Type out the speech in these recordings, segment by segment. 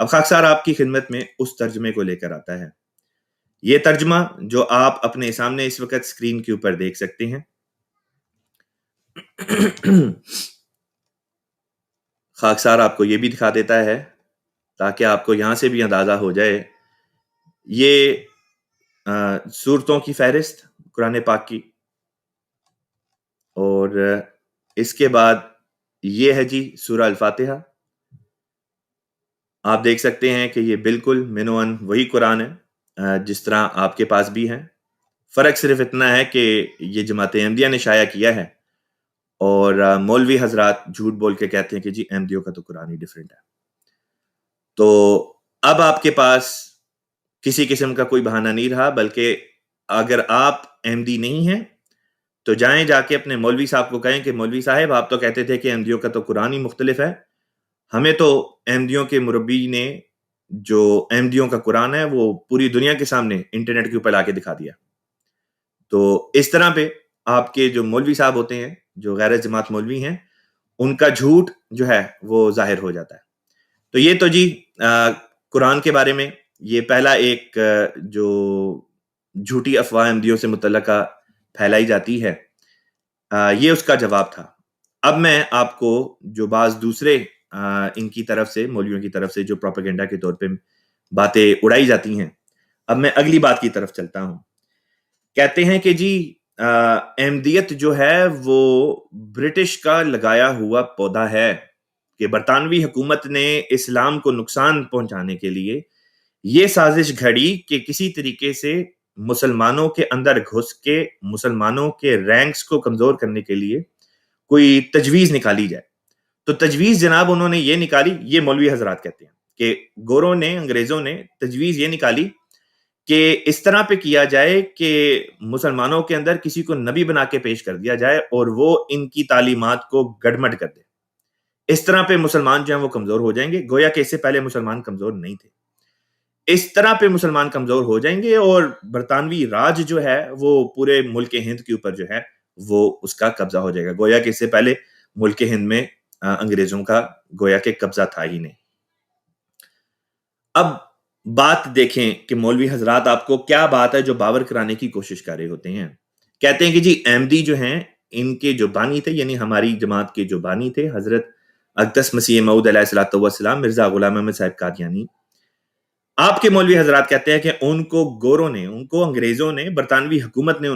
اب خاکسار آپ کی خدمت میں اس ترجمے کو لے کر آتا ہے. یہ ترجمہ جو آپ اپنے سامنے اس وقت اسکرین کے اوپر دیکھ سکتے ہیں. خاکسار آپ کو یہ بھی دکھا دیتا ہے تاکہ آپ کو یہاں سے بھی اندازہ ہو جائے. یہ سورتوں کی فہرست قرآن پاک کی، اور اس کے بعد یہ ہے جی سورہ الفاتحہ. آپ دیکھ سکتے ہیں کہ یہ بالکل منوان وہی قرآن ہے جس طرح آپ کے پاس بھی ہے. فرق صرف اتنا ہے کہ یہ جماعت احمدیہ نے شائع کیا ہے اور مولوی حضرات جھوٹ بول کے کہتے ہیں کہ جی احمدیوں کا تو قرآن ہی ڈیفرنٹ ہے. تو اب آپ کے پاس کسی قسم کا کوئی بہانہ نہیں رہا، بلکہ اگر آپ احمدی نہیں ہیں تو جائیں جا کے اپنے مولوی صاحب کو کہیں کہ مولوی صاحب آپ تو کہتے تھے کہ احمدیوں کا تو قرآن ہی مختلف ہے، ہمیں تو احمدیوں کے مربی نے جو احمدیوں کا قرآن ہے وہ پوری دنیا کے سامنے انٹرنیٹ کے اوپر لا کے دکھا دیا. تو اس طرح پہ آپ کے جو مولوی صاحب ہوتے ہیں جو غیر جماعت مولوی ہیں، ان کا جھوٹ جو ہے وہ ظاہر ہو جاتا ہے. تو یہ تو جی قرآن کے بارے میں یہ پہلا ایک جو جھوٹی افواہ احمدیوں سے متعلقہ پھیلائی جاتی ہے، یہ اس کا جواب تھا. اب میں آپ کو جو بعض دوسرے ان کی طرف سے مولویوں کی طرف سے جو پروپیگنڈا کے طور پہ باتیں اڑائی جاتی ہیں، اب میں اگلی بات کی طرف چلتا ہوں. کہتے ہیں کہ جی احمدیت جو ہے وہ برٹش کا لگایا ہوا پودا ہے، کہ برطانوی حکومت نے اسلام کو نقصان پہنچانے کے لیے یہ سازش گھڑی کہ کسی طریقے سے مسلمانوں کے اندر گھس کے مسلمانوں کے رینکس کو کمزور کرنے کے لیے کوئی تجویز نکالی جائے. تو تجویز جناب انہوں نے یہ نکالی، یہ مولوی حضرات کہتے ہیں کہ گوروں نے، انگریزوں نے تجویز یہ نکالی کہ اس طرح پہ کیا جائے کہ مسلمانوں کے اندر کسی کو نبی بنا کے پیش کر دیا جائے اور وہ ان کی تعلیمات کو گڑمٹ کر دے. اس طرح پہ مسلمان جو ہیں وہ کمزور ہو جائیں گے، گویا کہ اس سے پہلے مسلمان کمزور نہیں تھے. اس طرح پہ مسلمان کمزور ہو جائیں گے اور برطانوی راج جو ہے وہ پورے ملک ہند کے اوپر جو ہے وہ اس کا قبضہ ہو جائے گا، گویا کہ اس سے پہلے ملک ہند میں انگریزوں کا گویا کہ قبضہ تھا ہی نہیں. اب بات دیکھیں کہ مولوی حضرات آپ کو کیا بات ہے جو باور کرانے کی کوشش کر رہے ہوتے ہیں. کہتے ہیں کہ جی احمدی جو ہیں ان کے جو بانی تھے، یعنی ہماری جماعت کے جو بانی تھے حضرت اقدس مسیح موعود علیہ الصلوۃ والسلام مرزا غلام احمد صاحب قادیانی، آپ کے مولوی حضرات کہتے ہیں کہ ان کو گوروں نے، ان کو انگریزوں نے، برطانوی حکومت نے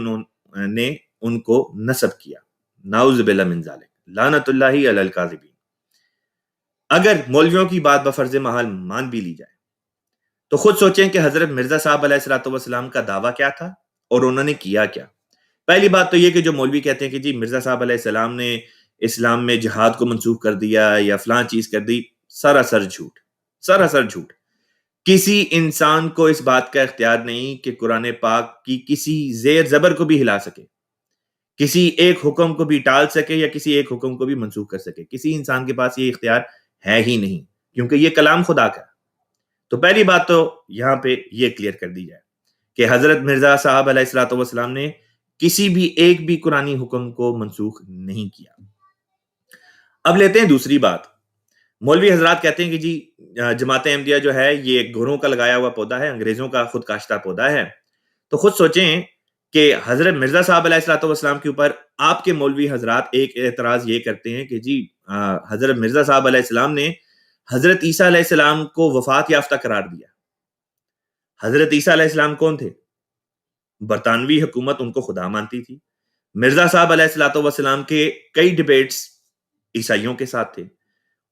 ان کو نصب کیا. نعوذ باللہ من ذالک، لعنت اللہ علی الکاذبین. اگر مولویوں کی بات بفرض محال مان بھی لی جائے تو خود سوچیں کہ حضرت مرزا صاحب علیہ الصلوۃ والسلام کا دعویٰ کیا تھا اور انہوں نے کیا کیا. پہلی بات تو یہ کہ جو مولوی کہتے ہیں کہ جی مرزا صاحب علیہ السلام نے اسلام میں جہاد کو منسوخ کر دیا یا فلاں چیز کر دی، سراسر جھوٹ، سراسر جھوٹ. کسی انسان کو اس بات کا اختیار نہیں کہ قرآن پاک کی کسی زیر زبر کو بھی ہلا سکے، کسی ایک حکم کو بھی ٹال سکے یا کسی ایک حکم کو بھی منسوخ کر سکے. کسی انسان کے پاس یہ اختیار ہے ہی نہیں، کیونکہ یہ کلام خدا کا. تو پہلی بات تو یہاں پہ یہ کلیئر کر دی جائے کہ حضرت مرزا صاحب علیہ الصلوۃ والسلام نے کسی بھی ایک بھی قرآنی حکم کو منسوخ نہیں کیا. اب لیتے ہیں دوسری بات. مولوی حضرات کہتے ہیں کہ جی جماعت احمدیہ جو ہے یہ گوروں کا لگایا ہوا پودا ہے، انگریزوں کا خود کاشتہ پودا ہے. تو خود سوچیں کہ حضرت مرزا صاحب علیہ الصلوۃ والسلام کے اوپر آپ کے مولوی حضرات ایک اعتراض یہ کرتے ہیں کہ جی حضرت مرزا صاحب علیہ السلام نے حضرت عیسیٰ علیہ السلام کو وفات یافتہ قرار دیا. حضرت عیسیٰ علیہ السلام کون تھے؟ برطانوی حکومت ان کو خدا مانتی تھی. مرزا صاحب علیہ الصلوۃ والسلام کے کئی ڈیبیٹس عیسائیوں کے ساتھ تھے،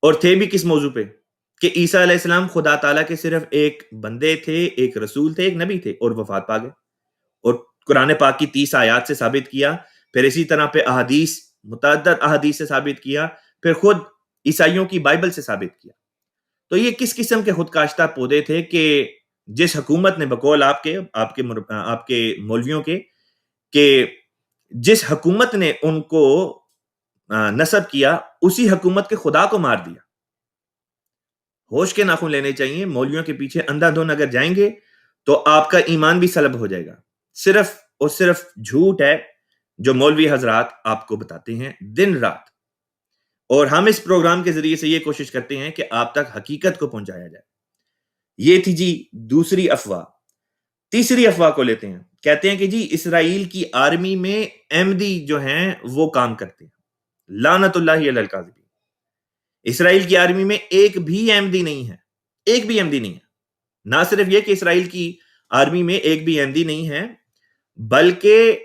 اور تھے بھی کس موضوع پہ کہ عیسیٰ علیہ السلام خدا تعالیٰ کے صرف ایک بندے تھے، ایک رسول تھے، ایک نبی تھے، اور وفات پا گئے. اور قرآن پاک کی 30 آیات سے ثابت کیا، پھر اسی طرح پہ احادیث، متعدد احادیث سے ثابت کیا، پھر خود عیسائیوں کی بائبل سے ثابت کیا. تو یہ کس قسم کے خود کاشتہ پودے تھے کہ جس حکومت نے بقول آپ کے مولویوں کے کہ جس حکومت نے ان کو نصب کیا اسی حکومت کے خدا کو مار دیا. ہوش کے ناخن لینے چاہیے. مولویوں کے پیچھے اندھا دھن اگر جائیں گے تو آپ کا ایمان بھی سلب ہو جائے گا. صرف اور صرف جھوٹ ہے جو مولوی حضرات آپ کو بتاتے ہیں دن رات. اور ہم اس پروگرام کے ذریعے سے یہ کوشش کرتے ہیں کہ آپ تک حقیقت کو پہنچایا جائے. یہ تھی جی دوسری افواہ. تیسری افواہ کو لیتے ہیں. کہتے ہیں کہ جی اسرائیل کی آرمی میں احمدی جو ہیں وہ کام کرتے ہیں. لعنت اللہ علی الکاذبین. اسرائیل کی آرمی میں ایک بھی احمدی نہیں ہے. ایک بھی احمدی نہیں ہے. نہ صرف یہ کہ اسرائیل کی آرمی میں ایک بھی احمدی نہیں ہے، بلکہ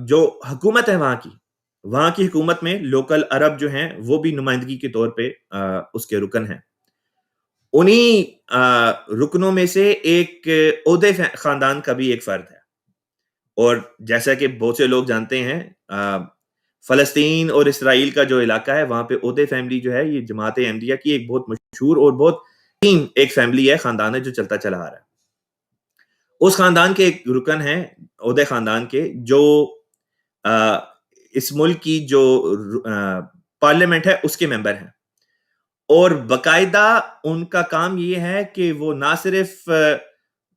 جو حکومت ہے وہاں کی حکومت میں لوکل عرب جو ہیں وہ بھی نمائندگی کے طور پہ اس کے رکن ہیں. انہی رکنوں میں سے ایک اودے خاندان کا بھی ایک فرد ہے. اور جیسا کہ بہت سے لوگ جانتے ہیں، فلسطین اور اسرائیل کا جو علاقہ ہے وہاں پہ اودے فیملی جو ہے یہ جماعت احمدیہ کی ایک بہت مشہور اور بہت قدیم ایک فیملی ہے، خاندان ہے جو چلتا چلا آ رہا ہے. اس خاندان کے ایک رکن ہیں اودے خاندان کے، جو اس ملک کی جو پارلیمنٹ ہے اس کے ممبر ہیں. اور باقاعدہ ان کا کام یہ ہے کہ وہ نہ صرف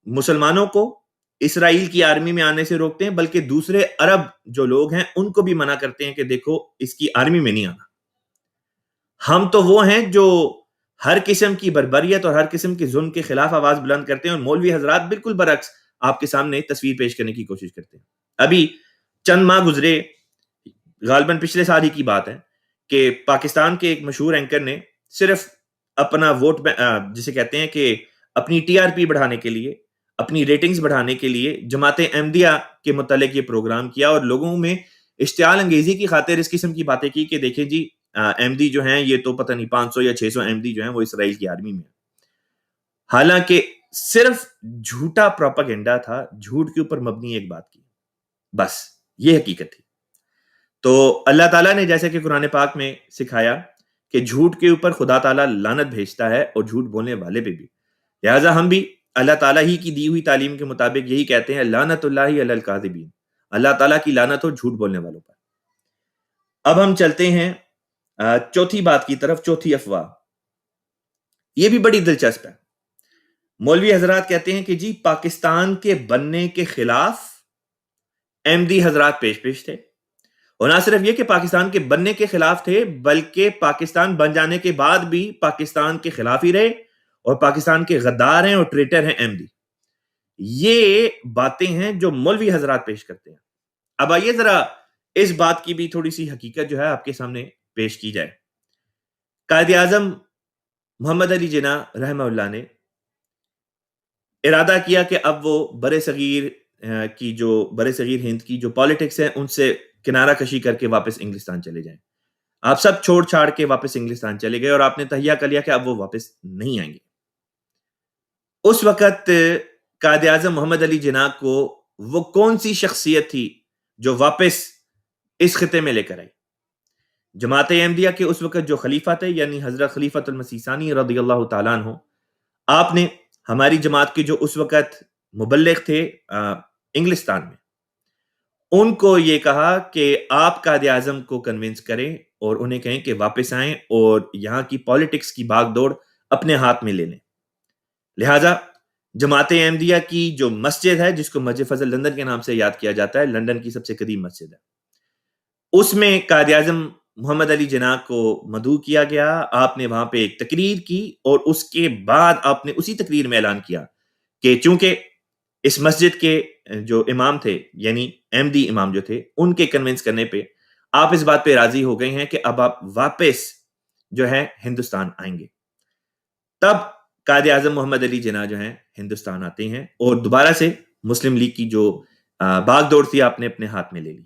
مسلمانوں کو اسرائیل کی آرمی میں آنے سے روکتے ہیں، بلکہ دوسرے عرب جو لوگ ہیں ان کو بھی منع کرتے ہیں کہ دیکھو اس کی آرمی میں نہیں آنا. ہم تو وہ ہیں جو ہر قسم کی بربریت اور ہر قسم کے ظلم کے خلاف آواز بلند کرتے ہیں، اور مولوی حضرات بالکل برعکس آپ کے سامنے تصویر پیش کرنے کی کوشش کرتے ہیں. ابھی چند ماہ گزرے، غالباً پچھلے سال ہی کی بات ہے، کہ پاکستان کے ایک مشہور اینکر نے صرف اپنا ووٹ جسے کہتے ہیں کہ اپنی ٹی آر پی بڑھانے کے لیے، اپنی ریٹنگز بڑھانے کے لیے جماعت احمدیہ کے متعلق یہ پروگرام کیا، اور لوگوں میں اشتعال انگیزی کی خاطر اس قسم کی باتیں کی کہ دیکھیں جی احمدی جو ہیں یہ تو پتہ نہیں 500 یا 600 احمدی جو ہیں وہ اسرائیل کی آرمی میں. حالانکہ صرف جھوٹا پروپیگنڈا تھا، جھوٹ کے اوپر مبنی ایک بات کی، بس یہ حقیقت تھی. تو اللہ تعالیٰ نے جیسے کہ قرآن پاک میں سکھایا کہ جھوٹ کے اوپر خدا تعالیٰ لعنت بھیجتا ہے اور جھوٹ بولنے والے پہ بھی، لہٰذا ہم بھی اللہ تعالیٰ ہی کی دی ہوئی تعلیم کے مطابق یہی کہتے ہیں، لعنت اللہ علی الکاذبین، اللہ تعالیٰ کی لعنت ہو جھوٹ بولنے والوں پر. اب ہم چلتے ہیں چوتھی بات کی طرف، چوتھی افواہ. یہ بھی بڑی دلچسپ ہے. مولوی حضرات کہتے ہیں کہ جی پاکستان کے بننے کے خلاف احمدی حضرات پیش تھے، اور نہ صرف یہ کہ پاکستان کے بننے کے خلاف تھے، بلکہ پاکستان بن جانے کے بعد بھی پاکستان کے خلاف ہی رہے، اور پاکستان کے غدار ہیں اور ٹریٹر ہیں احمدی. یہ باتیں ہیں جو مولوی حضرات پیش کرتے ہیں. اب آئیے ذرا اس بات کی بھی تھوڑی سی حقیقت جو ہے آپ کے سامنے پیش کی جائے. قائد اعظم محمد علی جناح رحمہ اللہ نے ارادہ کیا کہ اب وہ برِ صغیر ہند کی جو پالیٹکس ہے ان سے کنارہ کشی کر کے واپس انگلستان چلے جائیں. آپ سب چھوڑ چھاڑ کے واپس انگلستان چلے گئے، اور آپ نے تہیہ کر لیا کہ اب وہ واپس نہیں آئیں گے. اس وقت قائد اعظم محمد علی جناح کو وہ کون سی شخصیت تھی جو واپس اس خطے میں لے کر آئی؟ جماعت احمدیہ کے اس وقت جو خلیفہ تھے، یعنی حضرت خلیفۃ المسیح ثانی رضی اللہ تعالیٰ عنہ، آپ نے ہماری جماعت کے جو اس وقت مبلغ تھے انگلستان میں، ان کو یہ کہا کہ آپ قائد اعظم کو کنونس کریں اور انہیں کہیں کہ واپس آئیں اور یہاں کی پالیٹکس کی بھاگ دوڑ اپنے ہاتھ میں لے لیں. لہٰذا جماعت احمدیہ کی جو مسجد ہے، جس کو مسجد فضل لندن کے نام سے یاد کیا جاتا ہے، لندن کی سب سے قدیم مسجد ہے، اس میں قائد اعظم محمد علی جناح کو مدعو کیا گیا. آپ نے وہاں پہ ایک تقریر کی، اور اس کے بعد آپ نے اسی تقریر میں اعلان کیا کہ چونکہ اس مسجد کے جو امام تھے، یعنی احمدی امام جو تھے، ان کے کنونس کرنے پہ آپ اس بات پہ راضی ہو گئے ہیں کہ اب آپ واپس جو ہے ہندوستان آئیں گے. تب قائد اعظم محمد علی جناح جو ہیں ہندوستان آتے ہیں، اور دوبارہ سے مسلم لیگ کی جو بھاگ دوڑ تھی آپ نے اپنے ہاتھ میں لے لی.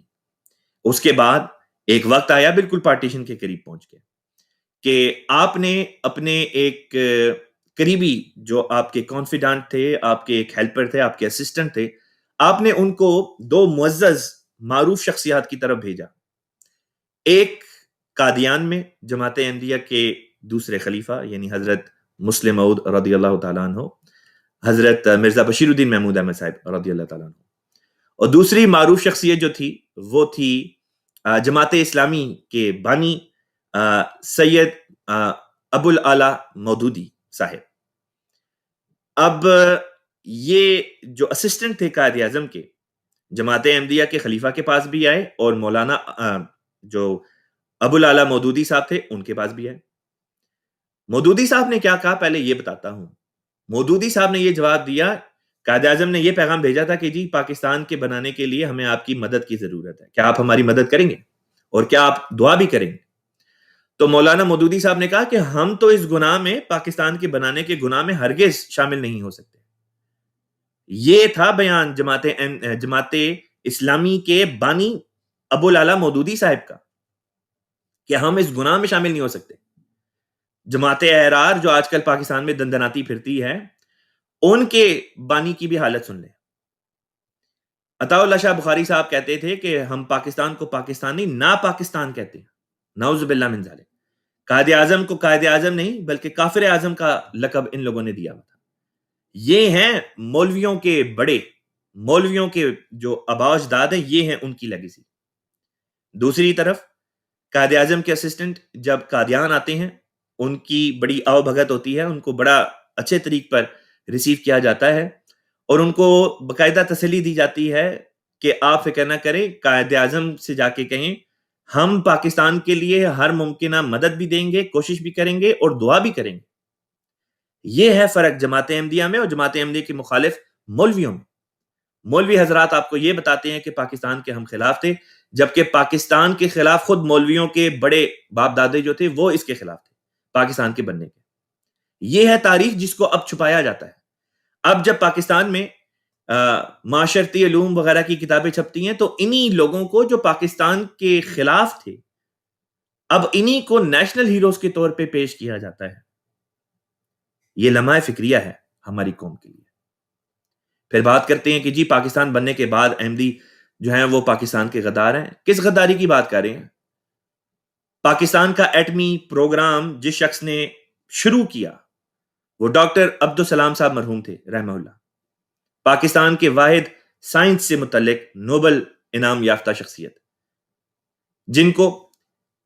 اس کے بعد ایک وقت آیا بالکل پارٹیشن کے قریب پہنچ کے کہ آپ نے اپنے ایک قریبی جو آپ کے کانفیڈنٹ تھے، آپ کے ایک ہیلپر تھے، آپ کے اسسٹنٹ تھے، آپ نے ان کو دو معزز معروف شخصیات کی طرف بھیجا. ایک قادیان میں جماعت احمدیہ کے دوسرے خلیفہ یعنی حضرت مسلم موعود رضی اللہ تعالیٰ عنہ، حضرت مرزا بشیر الدین محمود احمد صاحب رضی اللہ تعالیٰ عنہ، اور دوسری معروف شخصیت جو تھی وہ تھی جماعت اسلامی کے بانی سید ابو الاعلیٰ مودودی صاحب. اب یہ جو اسسٹنٹ تھے قائد اعظم کے، جماعت احمدیہ کے خلیفہ کے پاس بھی آئے، اور مولانا جو ابو الاعلیٰ مودودی صاحب تھے ان کے پاس بھی آئے. مودودی صاحب نے کیا کہا پہلے یہ بتاتا ہوں. مودودی صاحب نے یہ جواب دیا، قائد اعظم نے یہ پیغام بھیجا تھا کہ جی پاکستان کے بنانے کے لیے ہمیں آپ کی مدد کی ضرورت ہے، کیا آپ ہماری مدد کریں گے اور کیا آپ دعا بھی کریں گے؟ تو مولانا مودودی صاحب نے کہا کہ ہم تو اس گناہ میں، پاکستان کے بنانے کے گناہ میں ہرگز شامل نہیں ہو سکتے۔ یہ تھا بیان جماعت اسلامی کے بانی ابو العلا مودودی صاحب کا کہ ہم اس گناہ میں شامل نہیں ہو سکتے۔ جماعت احرار جو آج کل پاکستان میں دندناتی پھرتی ہے، ان کے بانی کی بھی حالت سن لیں۔ عطا اللہ شاہ بخاری صاحب کہتے تھے کہ ہم پاکستان کو پاکستان نہیں، نا پاکستان کہتے ہیں، نعوذ باللہ من ذالک۔ قائد اعظم کو قائد اعظم نہیں بلکہ کافر اعظم کا لقب ان لوگوں نے دیا ہوا تھا۔ یہ ہیں مولویوں کے بڑے، مولویوں کے جو آباء و اجداد ہیں، یہ ہیں ان کی لیگیسی۔ دوسری طرف قائد اعظم کے اسسٹنٹ جب قادیان آتے ہیں، ان کی بڑی آؤ بھگت ہوتی ہے، ان کو بڑا اچھے طریق پر ریسیو کیا جاتا ہے اور ان کو باقاعدہ تسلی دی جاتی ہے کہ آپ فکر نہ کریں، قائد اعظم سے جا کے کہیں ہم پاکستان کے لیے ہر ممکنہ مدد بھی دیں گے، کوشش بھی کریں گے اور دعا بھی کریں گے۔ یہ ہے فرق جماعت احمدیہ میں اور جماعت احمدیہ کے مخالف مولویوں میں۔ مولوی حضرات آپ کو یہ بتاتے ہیں کہ پاکستان کے ہم خلاف تھے، جبکہ پاکستان کے خلاف خود مولویوں کے بڑے باپ دادے جو تھے وہ اس کے خلاف تھے، پاکستان کے بننے کے۔ یہ ہے تاریخ جس کو اب چھپایا جاتا ہے۔ اب جب پاکستان میں معاشرتی علوم وغیرہ کی کتابیں چھپتی ہیں تو انہی لوگوں کو جو پاکستان کے خلاف تھے، اب انہی کو نیشنل ہیروز کے طور پہ پیش کیا جاتا ہے۔ یہ لمحہ فکریہ ہے ہماری قوم کے لیے۔ پھر بات کرتے ہیں کہ جی پاکستان بننے کے بعد احمدی جو ہیں وہ پاکستان کے غدار ہیں۔ کس غداری کی بات کر رہے ہیں؟ پاکستان کا ایٹمی پروگرام جس شخص نے شروع کیا وہ ڈاکٹر عبدالسلام صاحب مرحوم تھے رحمہ اللہ، پاکستان کے واحد سائنس سے متعلق نوبل انعام یافتہ شخصیت، جن کو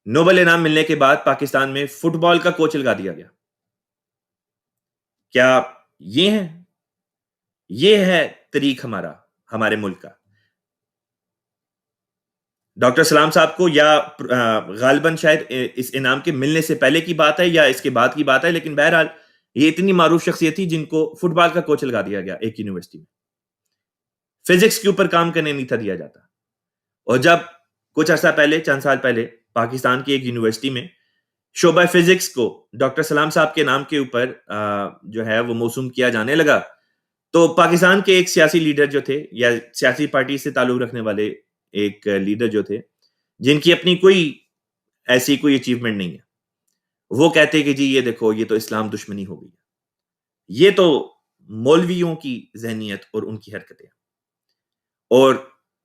نوبل انعام ملنے کے بعد پاکستان میں فٹ بال کا کوچ لگا دیا گیا۔ کیا یہ ہے طریق ہمارے ملک کا؟ ڈاکٹر سلام صاحب کو یا غالباً شاید اس انعام کے ملنے سے پہلے کی بات ہے یا اس کے بعد کی بات ہے، لیکن بہرحال یہ اتنی معروف شخصیت تھی جن کو فٹ بال کا کوچ لگا دیا گیا ایک یونیورسٹی میں۔ فزکس کے اوپر کام کرنے نہیں تھا دیا جاتا۔ اور جب کچھ عرصہ پہلے، چند سال پہلے، پاکستان کی ایک یونیورسٹی میں شعبہ فزکس کو ڈاکٹر سلام صاحب کے نام کے اوپر جو ہے وہ موسوم کیا جانے لگا، تو پاکستان کے ایک سیاسی لیڈر جو تھے یا سیاسی پارٹی سے تعلق رکھنے والے ایک لیڈر جو تھے، جن کی اپنی کوئی ایسی کوئی اچیومنٹ نہیں ہے، وہ کہتے کہ جی یہ دیکھو یہ تو اسلام دشمنی ہو گئی، یہ تو مولویوں کی ذہنیت اور ان کی حرکتیں۔ اور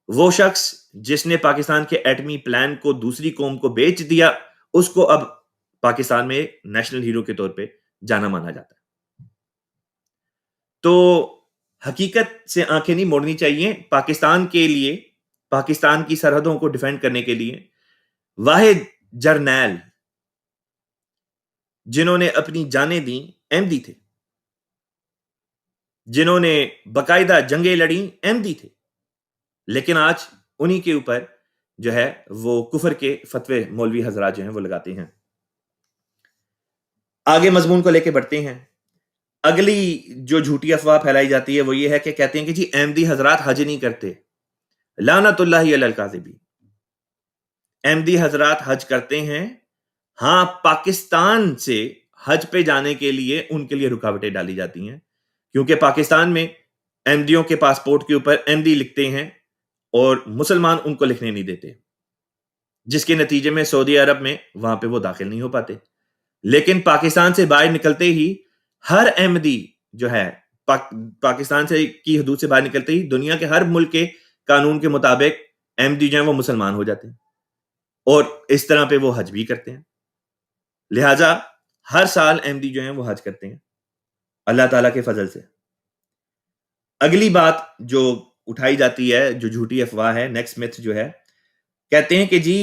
وہ شخص جس نے پاکستان کے ایٹمی پلان کو دوسری قوم کو بیچ دیا، اس کو اب پاکستان میں نیشنل ہیرو کے طور پہ جانا مانا جاتا ہے۔ تو حقیقت سے آنکھیں نہیں موڑنی چاہیے۔ پاکستان کے لیے، پاکستان کی سرحدوں کو ڈیفینڈ کرنے کے لیے واحد جرنیل جنہوں نے اپنی جانیں دیں احمدی تھے، جنہوں نے باقاعدہ جنگیں لڑیں احمدی تھے، لیکن آج انہی کے اوپر جو ہے وہ کفر کے فتوے مولوی حضرات جو ہیں وہ لگاتے ہیں۔ آگے مضمون کو لے کے بڑھتے ہیں۔ اگلی جو جھوٹی افواہ پھیلائی جاتی ہے وہ یہ ہے کہ کہتے ہیں کہ جی احمدی حضرات حج نہیں کرتے، لعنت اللہ علی الکاذبین۔ احمدی حضرات حج کرتے ہیں، ہاں پاکستان سے حج پہ جانے کے لیے ان کے لیے رکاوٹیں ڈالی جاتی ہیں، کیونکہ پاکستان میں احمدیوں کے پاسپورٹ کے اوپر احمدی لکھتے ہیں اور مسلمان ان کو لکھنے نہیں دیتے، جس کے نتیجے میں سعودی عرب میں وہاں پہ وہ داخل نہیں ہو پاتے۔ لیکن پاکستان سے باہر نکلتے ہی ہر احمدی جو ہے پاکستان سے کی حدود سے باہر نکلتے ہی دنیا کے ہر ملک کے قانون کے مطابق احمدی جو ہیں وہ مسلمان ہو جاتے ہیں اور اس طرح پہ وہ حج بھی کرتے ہیں۔ لہٰذا ہر سال احمدی جو ہیں وہ حج کرتے ہیں اللہ تعالیٰ کے فضل سے۔ اگلی بات جو اٹھائی جاتی ہے، جو جھوٹی افواہ ہے، نیکسٹ میتھ جو ہے، کہتے ہیں کہ جی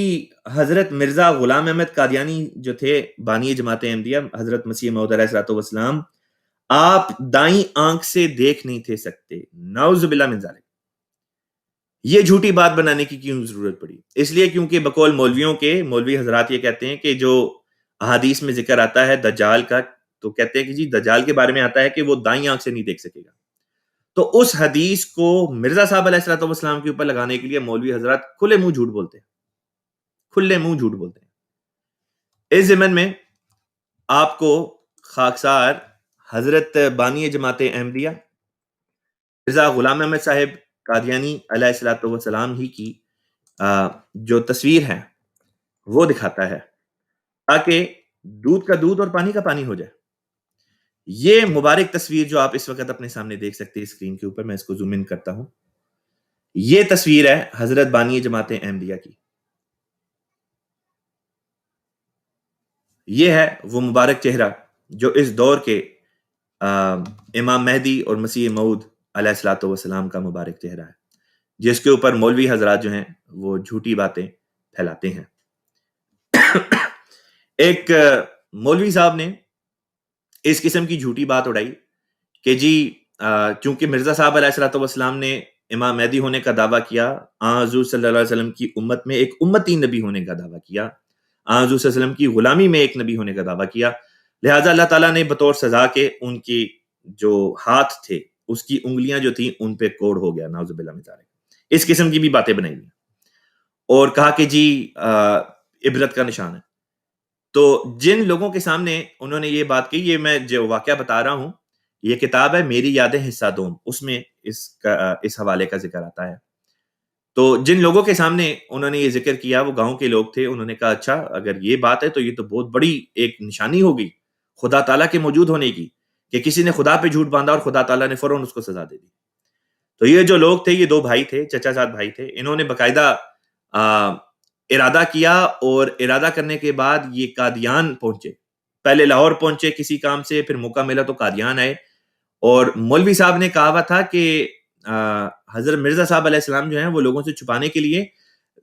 حضرت مرزا غلام احمد قادیانی جو تھے بانی جماعت احمدیہ، حضرت مسیح موعود علیہ الصلوۃ والسلام، آپ دائیں آنکھ سے دیکھ نہیں تھے سکتے، نعوذ باللہ من ذالک۔ یہ جھوٹی بات بنانے کی کیوں ضرورت پڑی؟ اس لیے کیونکہ بقول مولویوں کے، مولوی حضرات یہ کہتے ہیں کہ جو احادیث میں ذکر آتا ہے دجال کا تو کہتے ہیں کہ جی دجال کے بارے میں آتا ہے کہ وہ دائیں آنکھ سے نہیں دیکھ سکے گا. تو اس حدیث کو مرزا صاحب علیہ الصلوۃ والسلام کے اوپر لگانے کے لیے مولوی حضرات کھلے منہ جھوٹ بولتے ہیں, کھلے منہ جھوٹ بولتے ہیں. اس ضمن میں آپ کو خاکسار حضرت بانی جماعت احمدیہ مرزا غلام احمد صاحب قادیانی علیہ الصلوۃ والسلام ہی کی جو تصویر ہے وہ دکھاتا ہے, تاکہ دودھ کا دودھ اور پانی کا پانی ہو جائے. یہ مبارک تصویر جو آپ اس وقت اپنے سامنے دیکھ سکتے ہیں اسکرین کے اوپر, میں اس کو زوم ان کرتا ہوں. یہ تصویر ہے حضرت بانی جماعت احمدیہ کی. یہ ہے وہ مبارک چہرہ جو اس دور کے امام مہدی اور مسیح موعود علیہ الصلوۃ والسلام کا مبارک چہرہ ہے, جس کے اوپر مولوی حضرات جو ہیں وہ جھوٹی باتیں پھیلاتے ہیں. ایک مولوی صاحب نے اس قسم کی جھوٹی بات اڑائی کہ جی چونکہ مرزا صاحب علیہ الصلوۃ والسلام نے امام مہدی ہونے کا دعویٰ کیا, حضور صلی اللہ علیہ وسلم کی امت میں ایک امتی نبی ہونے کا دعویٰ کیا, حضور صلی اللہ علیہ وسلم کی غلامی میں ایک نبی ہونے کا دعویٰ کیا, لہٰذا اللہ تعالیٰ نے بطور سزا کے ان کی جو ہاتھ تھے اس کی انگلیاں جو تھیں ان پہ کوڑ ہو گیا, نعوذ باللہ من ذالک. اس قسم کی بھی باتیں بنائی ہیں اور کہا کہ جی عبرت کا نشان ہے. تو جن لوگوں کے سامنے انہوں نے یہ بات کی, یہ میں جو واقعہ بتا رہا ہوں یہ کتاب ہے میری یادیں حصہ دوم, اس میں اس حوالے کا ذکر آتا ہے. تو جن لوگوں کے سامنے انہوں نے یہ ذکر کیا وہ گاؤں کے لوگ تھے, انہوں نے کہا اچھا اگر یہ بات ہے تو یہ تو بہت بڑی ایک نشانی ہوگی خدا تعالیٰ کے موجود ہونے کی, کہ کسی نے خدا پہ جھوٹ باندھا اور خدا تعالیٰ نے فوراً اس کو سزا دے دی. تو یہ جو لوگ تھے یہ دو بھائی تھے, چچا زاد بھائی تھے, انہوں نے باقاعدہ ارادہ کیا اور ارادہ کرنے کے بعد یہ قادیان پہنچے. پہلے لاہور پہنچے کسی کام سے, پھر موقع ملا تو قادیان آئے. اور مولوی صاحب نے کہا ہوا تھا کہ حضرت مرزا صاحب علیہ السلام جو ہیں وہ لوگوں سے چھپانے کے لیے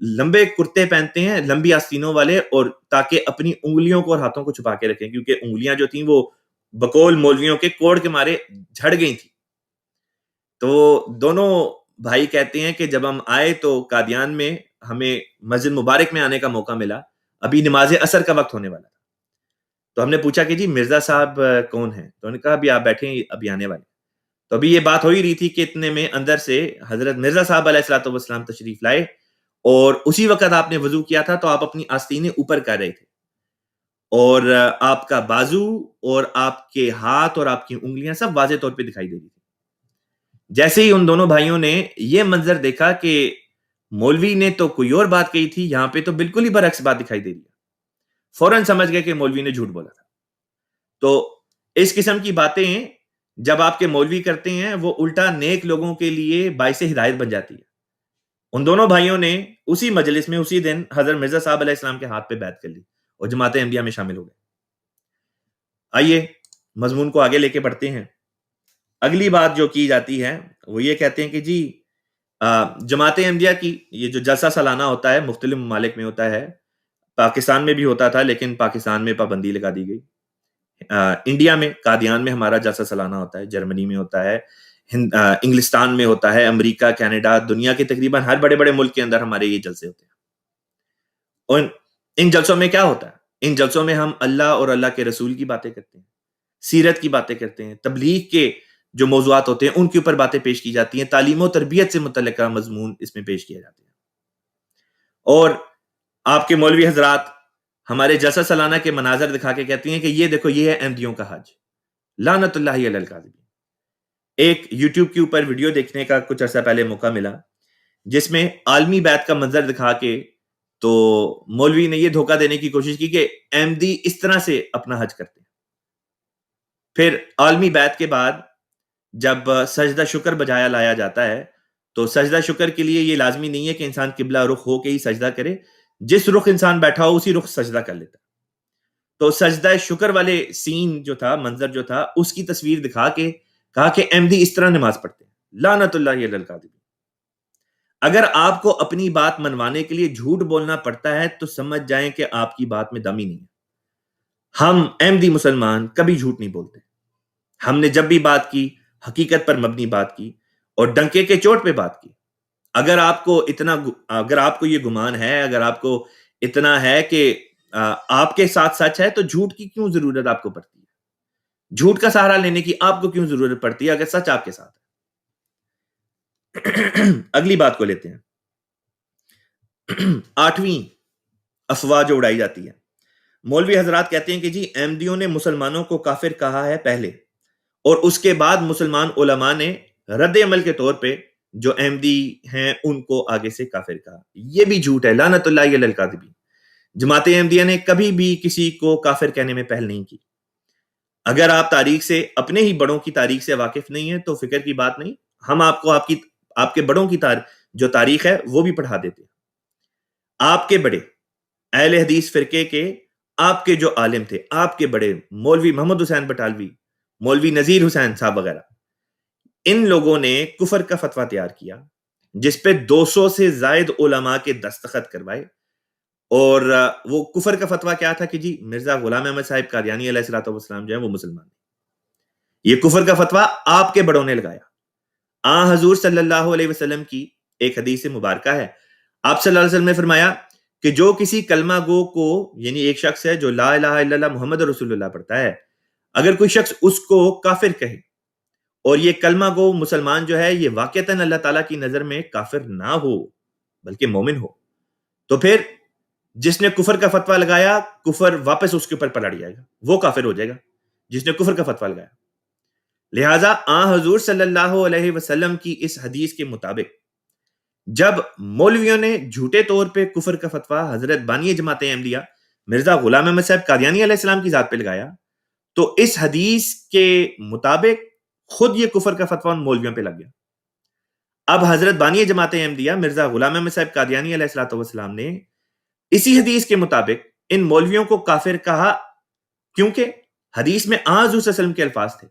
لمبے کرتے پہنتے ہیں, لمبی آستینوں والے, اور تاکہ اپنی انگلیوں کو اور ہاتھوں کو چھپا کے رکھیں, کیونکہ انگلیاں جو تھیں وہ بقول مولویوں کے کوڑ کے مارے جھڑ گئی تھی. تو دونوں بھائی کہتے ہیں کہ جب ہم آئے تو قادیان میں ہمیں مسجد مبارک میں آنے کا موقع ملا, ابھی نماز عصر کا وقت ہونے والا تھا. تو ہم نے پوچھا کہ جی مرزا صاحب کون ہیں, تو انہوں نے کہا ابھی آپ بیٹھیں ابھی آنے والے. تو ابھی یہ بات ہو ہی رہی تھی کہ اتنے میں اندر سے حضرت مرزا صاحب علیہ الصلوۃ والسلام تشریف لائے, اور اسی وقت آپ نے وضو کیا تھا تو آپ اپنی آستینیں اوپر کر رہے تھے, اور آپ کا بازو اور آپ کے ہاتھ اور آپ کی انگلیاں سب واضح طور پہ دکھائی دے رہی تھی. جیسے ہی ان دونوں بھائیوں نے یہ منظر دیکھا کہ مولوی نے تو کوئی اور بات کہی تھی, یہاں پہ تو بالکل ہی برعکس بات دکھائی دے رہی ہے, فوراً سمجھ گئے کہ مولوی نے جھوٹ بولا تھا. تو اس قسم کی باتیں جب آپ کے مولوی کرتے ہیں وہ الٹا نیک لوگوں کے لیے باعث ہدایت بن جاتی ہے. ان دونوں بھائیوں نے اسی مجلس میں اسی دن حضرت مرزا صاحب علیہ السلام کے ہاتھ پہ بیعت کر لی اور جماعت احمدیہ میں شامل ہو گئے. آئیے مضمون کو آگے لے کے بڑھتے ہیں. اگلی بات جو کی جاتی ہے وہ یہ کہتے ہیں کہ جی جماعت احمدیہ کی یہ جو جلسہ سالانہ ہوتا ہے مختلف ممالک میں ہوتا ہے, پاکستان میں بھی ہوتا تھا لیکن پاکستان میں پابندی لگا دی گئی. انڈیا میں قادیان میں ہمارا جلسہ سالانہ ہوتا ہے, جرمنی میں ہوتا ہے, انگلستان میں ہوتا ہے, امریکہ, کینیڈا, دنیا کے تقریباً ہر بڑے بڑے ملک کے اندر ہمارے یہ جلسے ہوتے ہیں. اور ان جلسوں میں کیا ہوتا ہے, ان جلسوں میں ہم اللہ اور اللہ کے رسول کی باتیں کرتے ہیں, سیرت کی باتیں کرتے ہیں, تبلیغ کے جو موضوعات ہوتے ہیں ان کے اوپر باتیں پیش کی جاتی ہیں, تعلیم و تربیت سے متعلقہ مضمون اس میں پیش کیے جاتے ہیں. اور آپ کے مولوی حضرات ہمارے جلسہ سالانہ کے مناظر دکھا کے کہتی ہیں کہ یہ دیکھو یہ ہے احمدیوں کا حج, لعنت اللہ علی الکاذبین. ایک یوٹیوب کے اوپر ویڈیو دیکھنے کا کچھ عرصہ پہلے موقع ملا جس میں عالمی بیعت کا منظر دکھا کے تو مولوی نے یہ دھوکہ دینے کی کوشش کی کہ احمدی اس طرح سے اپنا حج کرتے ہیں. پھر عالمی بیعت کے بعد جب سجدہ شکر بجایا لایا جاتا ہے تو سجدہ شکر کے لیے یہ لازمی نہیں ہے کہ انسان قبلہ رخ ہو کے ہی سجدہ کرے, جس رخ انسان بیٹھا ہو اسی رخ سجدہ کر لیتا. تو سجدہ شکر والے سین جو تھا, منظر جو تھا, اس کی تصویر دکھا کے کہا کہ احمدی اس طرح نماز پڑھتے ہیں, لعنت اللہ علی الکاذبین. اگر آپ کو اپنی بات منوانے کے لیے جھوٹ بولنا پڑتا ہے تو سمجھ جائیں کہ آپ کی بات میں دم ہی نہیں ہے. ہم احمدی مسلمان کبھی جھوٹ نہیں بولتے. ہم نے جب بھی بات کی حقیقت پر مبنی بات کی اور ڈنکے کے چوٹ پہ بات کی. اگر آپ کو یہ گمان ہے, اگر آپ کو اتنا ہے کہ آپ کے ساتھ سچ ہے تو جھوٹ کی کیوں ضرورت آپ کو پڑتی ہے؟ جھوٹ کا سہارا لینے کی آپ کو کیوں ضرورت پڑتی ہے اگر سچ آپ کے ساتھ ہے؟ اگلی بات کو لیتے ہیں، 8ویں افواہ جو اڑائی جاتی ہے، مولوی حضرات کہتے ہیں کہ جی احمدیوں نے مسلمانوں کو کافر کہا ہے پہلے، اور اس کے بعد مسلمان علماء نے رد عمل کے طور پہ جو احمدی ہیں ان کو آگے سے کافر کہا۔ یہ بھی جھوٹ ہے، لعنت اللہ علی الکاذبین۔ جماعت احمدیہ نے کبھی بھی کسی کو کافر کہنے میں پہل نہیں کی۔ اگر آپ تاریخ سے اپنے ہی بڑوں کی تاریخ سے واقف نہیں ہیں تو فکر کی بات نہیں، ہم آپ کو آپ کے بڑوں کی جو تاریخ ہے وہ بھی پڑھا دیتے ہیں۔ آپ کے بڑے اہل حدیث فرقے کے آپ کے جو عالم تھے، آپ کے بڑے مولوی محمد حسین بٹالوی، مولوی نذیر حسین صاحب وغیرہ، ان لوگوں نے کفر کا فتویٰ تیار کیا جس پہ 200 سے زائد علماء کے دستخط کروائے، اور وہ کفر کا فتویٰ کیا تھا کہ جی مرزا غلام احمد صاحب قادیانی علیہ الصلوۃ والسلام جو ہیں وہ مسلمان ہیں۔ یہ کفر کا فتویٰ آپ کے بڑوں نے لگایا۔ حضور صلی اللہ علیہ وسلم کی ایک حدیث مبارکہ ہے، آپ صلی اللہ علیہ وسلم نے فرمایا کہ جو کسی کلمہ گو کو، یعنی ایک شخص ہے جو لا الہ الا اللہ محمد رسول اللہ پڑھتا ہے، اگر کوئی شخص اس کو کافر کہے اور یہ کلمہ گو مسلمان جو ہے یہ واقعتاً اللہ تعالیٰ کی نظر میں کافر نہ ہو بلکہ مومن ہو، تو پھر جس نے کفر کا فتویٰ لگایا کفر واپس اس کے اوپر پلٹ جائے گا، وہ کافر ہو جائے گا جس نے کفر کا فتویٰ لگایا۔ لہٰذا حضور صلی اللہ علیہ وسلم کی اس حدیث کے مطابق جب مولویوں نے جھوٹے طور پہ کفر کا فتویٰ حضرت بانی جماعت احمدیہ مرزا غلام احمد صاحب قادیانی علیہ السلام کی ذات پہ لگایا، تو اس حدیث کے مطابق خود یہ کفر کا فتویٰ ان مولویوں پہ لگ گیا۔ اب حضرت بانی جماعت احمدیہ مرزا غلام احمد صاحب قادیانی علیہ السلام نے اسی حدیث کے مطابق ان مولویوں کو کافر کہا، کیونکہ حدیث میں حضور صلی اللہ علیہ وسلم کے الفاظ تھے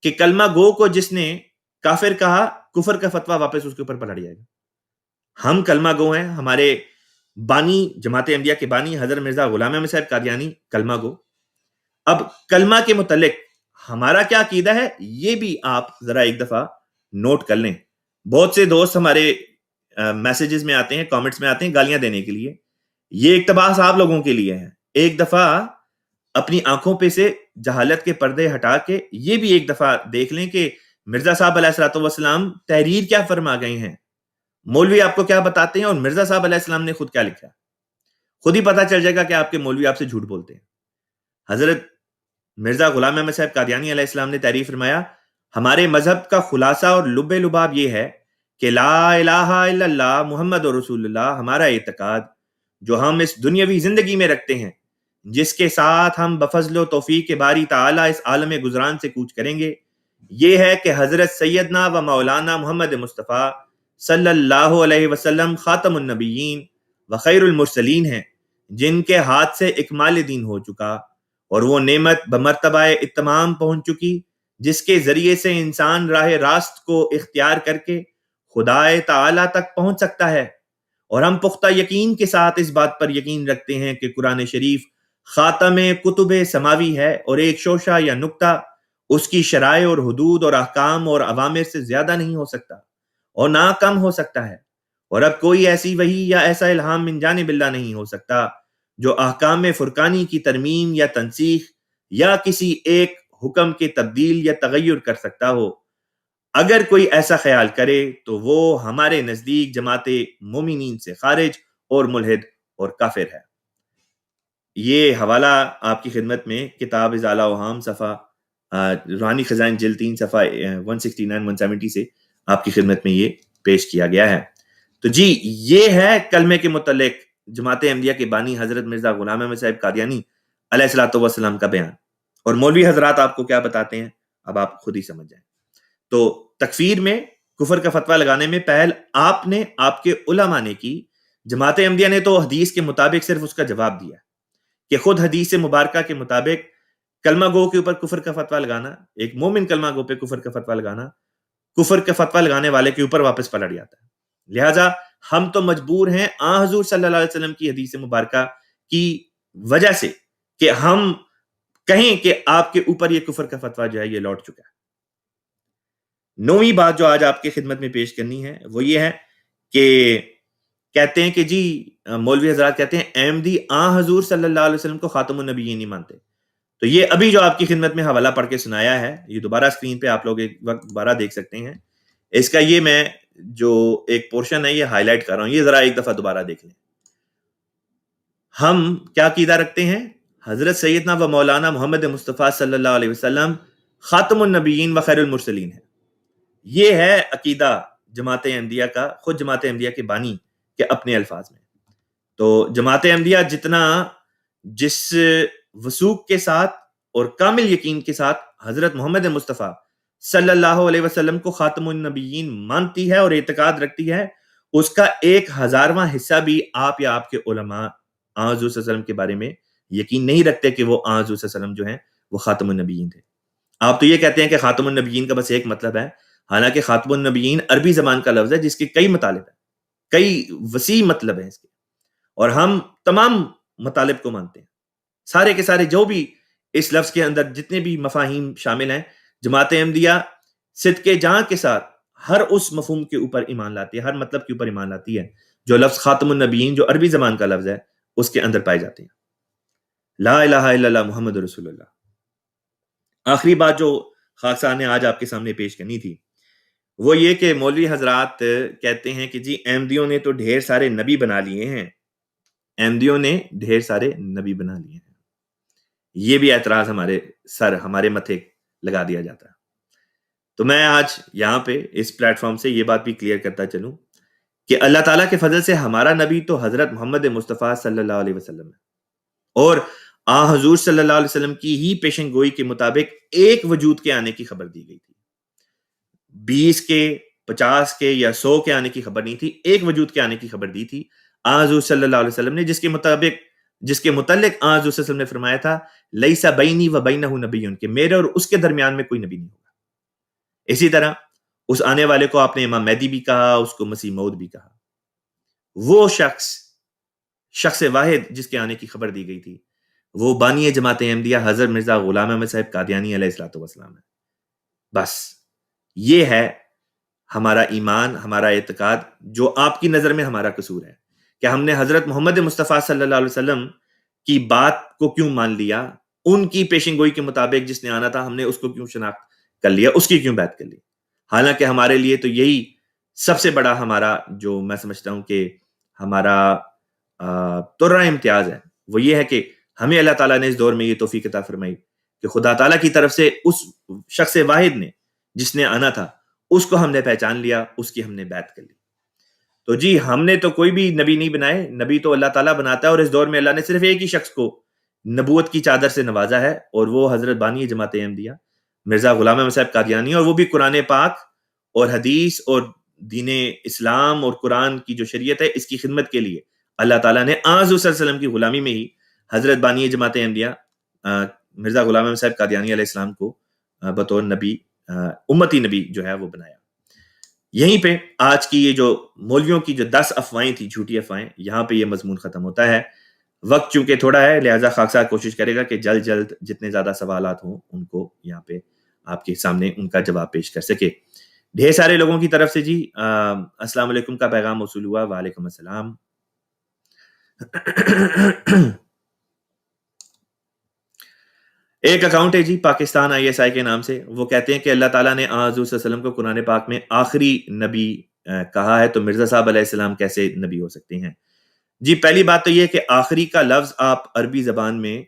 کہ کلمہ گو کو جس نے کافر کہا کفر کا فتویٰ واپس اس کے اوپر پلٹ جائے گا۔ ہم کلمہ گو ہیں، ہمارے بانی جماعت احمدیہ کے بانی حضرت مرزا غلام احمد صاحب قادیانی کلمہ گو۔ اب کلمہ کے متعلق ہمارا کیا عقیدہ ہے یہ بھی آپ ذرا ایک دفعہ نوٹ کر لیں۔ بہت سے دوست ہمارے میسیجز میں آتے ہیں، کامنٹس میں آتے ہیں گالیاں دینے کے لیے، یہ اقتباس آپ لوگوں کے لیے ہے۔ ایک دفعہ اپنی آنکھوں پہ سے جہالت کے پردے ہٹا کے یہ بھی ایک دفعہ دیکھ لیں کہ مرزا صاحب علیہ الصلوۃ والسلام تحریر کیا فرما گئے ہیں، مولوی آپ کو کیا بتاتے ہیں، اور مرزا صاحب علیہ السلام نے خود کیا لکھا ہے۔ خود ہی پتا چل جائے گا کہ آپ کے مولوی آپ سے جھوٹ بولتے ہیں۔ حضرت مرزا غلام احمد صاحب قادیانی علیہ السلام نے تحریر فرمایا، ہمارے مذہب کا خلاصہ اور لب لباب یہ ہے کہ لا الہ الا اللہ محمد رسول اللہ ہمارا اعتقاد جو ہم اس دنیاوی زندگی میں رکھتے ہیں، جس کے ساتھ ہم بفضل و توفیق باری تعالی اس عالم گزران سے کوچ کریں گے، یہ ہے کہ حضرت سیدنا و مولانا محمد مصطفیٰ صلی اللہ علیہ وسلم خاتم النبیین و خیر المرسلین ہیں، جن کے ہاتھ سے اکمال دین ہو چکا اور وہ نعمت بمرتبہ اتمام پہنچ چکی جس کے ذریعے سے انسان راہ راست کو اختیار کر کے خدا تعالی تک پہنچ سکتا ہے۔ اور ہم پختہ یقین کے ساتھ اس بات پر یقین رکھتے ہیں کہ قرآن شریف خاتم کتب سماوی ہے اور ایک شوشہ یا نقطہ اس کی شرائع اور حدود اور احکام اور اوامر سے زیادہ نہیں ہو سکتا اور نہ کم ہو سکتا ہے، اور اب کوئی ایسی وحی یا ایسا الہام من جانب اللہ نہیں ہو سکتا جو احکام فرقانی کی ترمیم یا تنسیخ یا کسی ایک حکم کے تبدیل یا تغیر کر سکتا ہو۔ اگر کوئی ایسا خیال کرے تو وہ ہمارے نزدیک جماعت مومنین سے خارج اور ملحد اور کافر ہے۔ یہ حوالہ آپ کی خدمت میں کتاب ازالہ اوہام صفحہ روحانی خزائن جلد 3 صفحہ 169 170 سے آپ کی خدمت میں یہ پیش کیا گیا ہے۔ تو جی یہ ہے کلمے کے متعلق جماعت احمدیہ کے بانی حضرت مرزا غلام احمد صاحب قادیانی علیہ الصلوۃ والسلام کا بیان، اور مولوی حضرات آپ کو کیا بتاتے ہیں اب آپ خود ہی سمجھ جائیں۔ تو تکفیر میں کفر کا فتویٰ لگانے میں پہل آپ نے، آپ کے علماء نے کی۔ جماعت احمدیہ نے تو حدیث کے مطابق صرف اس کا جواب دیا کہ خود حدیث مبارکہ کے مطابق کلمہ گو کے اوپر کفر کا فتویٰ لگانا، ایک مومن کلمہ گو پہ کفر کا فتویٰ لگانا، کفر کا فتویٰ لگانے والے کے اوپر واپس پلٹ جاتا ہے۔ لہٰذا ہم تو مجبور ہیں حضور صلی اللہ علیہ وسلم کی حدیث مبارکہ کی وجہ سے کہ ہم کہیں کہ آپ کے اوپر یہ کفر کا فتویٰ جو ہے یہ لوٹ چکا ہے۔ 9ویں بات جو آج آپ کی خدمت میں پیش کرنی ہے وہ یہ ہے کہ کہتے ہیں کہ جی مولوی حضرات کہتے ہیں احمدی حضور صلی اللہ علیہ وسلم کو خاتم النبیین نہیں مانتے۔ تو یہ ابھی جو آپ کی خدمت میں حوالہ پڑھ کے سنایا ہے، یہ دوبارہ اسکرین پہ آپ لوگ ایک وقت دوبارہ دیکھ سکتے ہیں. اس کا یہ میں جو ایک پورشن ہے یہ ہائی لائٹ کر رہا ہوں، یہ ذرا ایک دفعہ دوبارہ دیکھ لیں. ہم کیا عقیدہ رکھتے ہیں؟ حضرت سیدنا و مولانا محمد مصطفیٰ صلی اللہ علیہ وسلم خاتم النبیین و خیر المرسلین ہے. یہ ہے عقیدہ جماعت احمدیہ کا، خود جماعت احمدیہ کے بانی کے اپنے الفاظ میں. تو جماعت احمدیہ جتنا جس وثوق کے ساتھ اور کامل یقین کے ساتھ حضرت محمد مصطفیٰ صلی اللہ علیہ وسلم کو خاتم النبیین مانتی ہے اور اعتقاد رکھتی ہے، اس کا 1000واں حصہ بھی آپ یا آپ کے علماء آن حضور صلی اللہ علیہ وسلم کے بارے میں یقین نہیں رکھتے کہ وہ آن حضور صلی اللہ علیہ وسلم جو ہیں وہ خاتم النبیین تھے. آپ تو یہ کہتے ہیں کہ خاتم النبیین کا بس ایک مطلب ہے، حالانکہ خاتم النبیین عربی زبان کا لفظ ہے جس کے کئی مطالب ہیں، کئی وسیع مطلب ہیں اس کے، اور ہم تمام مطالب کو مانتے ہیں. سارے کے سارے جو بھی اس لفظ کے اندر جتنے بھی مفاہیم شامل ہیں، جماعت احمدیہ صدق جاں کے ساتھ ہر اس مفہوم کے اوپر ایمان لاتی ہے، ہر مطلب کے اوپر ایمان لاتی ہے جو لفظ خاتم النبیین جو عربی زبان کا لفظ ہے اس کے اندر پائے جاتے ہیں. لا الہ الا اللہ محمد رسول اللہ. آخری بات جو خاک صاحب نے آج آپ کے سامنے پیش کرنی تھی وہ یہ کہ مولوی حضرات کہتے ہیں کہ جی احمدیوں نے تو ڈھیر سارے نبی بنا لیے ہیں، احمدیوں نے ڈھیر سارے نبی بنا لیے ہیں. یہ بھی اعتراض ہمارے متھے لگا دیا جاتا ہے. تو میں آج یہاں پہ اس پلیٹ فارم سے یہ بات بھی کلیئر کرتا چلوں کہ اللہ تعالیٰ کے فضل سے ہمارا نبی تو حضرت محمد مصطفیٰ صلی اللہ علیہ وسلم ہے، اور آن حضور صلی اللہ علیہ وسلم کی ہی پیشن گوئی کے مطابق ایک وجود کے آنے کی خبر دی گئی تھی. 20 کے 50 کے یا 100 کے آنے کی خبر نہیں تھی، ایک وجود کے آنے کی خبر دی تھی آن حضور صلی اللہ علیہ وسلم نے، جس کے متعلق آن حضور صلی اللہ علیہ وسلم نے فرمایا تھا لیس بینی و بینہ نبی، کہ میرے اور اس کے درمیان میں کوئی نبی نہیں ہوگا. اسی طرح اس آنے والے کو آپ نے امام مہدی بھی کہا، اس کو مسیح موعود بھی کہا. وہ شخص واحد جس کے آنے کی خبر دی گئی تھی وہ بانی جماعت احمدیہ حضرت مرزا غلام احمد صاحب قادیانی علیہ الصلوۃ والسلام ہے. بس یہ ہے ہمارا ایمان، ہمارا اعتقاد، جو آپ کی نظر میں ہمارا قصور ہے کہ ہم نے حضرت محمد مصطفیٰ صلی اللہ علیہ وسلم کی بات کو کیوں مان لیا، ان کی پیشن گوئی کے مطابق جس نے آنا تھا ہم نے اس کو کیوں شناخت کر لیا، اس کی کیوں بیعت کر لی. حالانکہ ہمارے لیے تو یہی سب سے بڑا ہمارا جو میں سمجھتا ہوں کہ ہمارا ترہ امتیاز ہے، وہ یہ ہے کہ ہمیں اللہ تعالیٰ نے اس دور میں یہ توفیق عطا فرمائی کہ خدا تعالیٰ کی طرف سے اس شخص واحد نے جس نے آنا تھا اس کو ہم نے پہچان لیا، اس کی ہم نے بیعت کر لی. تو جی ہم نے تو کوئی بھی نبی نہیں بنائے، نبی تو اللہ تعالیٰ بناتا ہے، اور اس دور میں اللہ نے صرف ایک ہی شخص کو نبوت کی چادر سے نوازا ہے، اور وہ حضرت بانی جماعت احمدیہ مرزا غلام احمد صاحب قادیانی، اور وہ بھی قرآن پاک اور حدیث اور دین اسلام اور قرآن کی جو شریعت ہے اس کی خدمت کے لیے اللہ تعالیٰ نے آن حضور صلی اللہ علیہ وسلم کی غلامی میں ہی حضرت بانی جماعت احمدیہ مرزا غلام احمد صاحب قادیانی علیہ السلام کو بطور نبی، امتی نبی جو ہے وہ بنایا. یہیں پہ آج کی یہ جو مولویوں کی جو 10 افواہیں تھی، جھوٹی افواہیں، یہاں پہ یہ مضمون ختم ہوتا ہے. وقت چونکہ تھوڑا ہے لہٰذا خاک صاحب کوشش کرے گا کہ جلد جتنے زیادہ سوالات ہوں ان کو یہاں پہ آپ کے سامنے ان کا جواب پیش کر سکے. ڈھیر سارے لوگوں کی طرف سے جی السلام علیکم کا پیغام موصول ہوا. وعلیکم السلام. ایک اکاؤنٹ ہے جی پاکستان ISI کے نام سے، وہ کہتے ہیں کہ اللہ تعالیٰ نے آن حضور صلی اللہ علیہ وسلم کو قرآن پاک میں آخری نبی کہا ہے، تو مرزا صاحب علیہ السلام کیسے نبی ہو سکتے ہیں؟ جی پہلی بات تو یہ کہ آخری کا لفظ آپ عربی زبان میں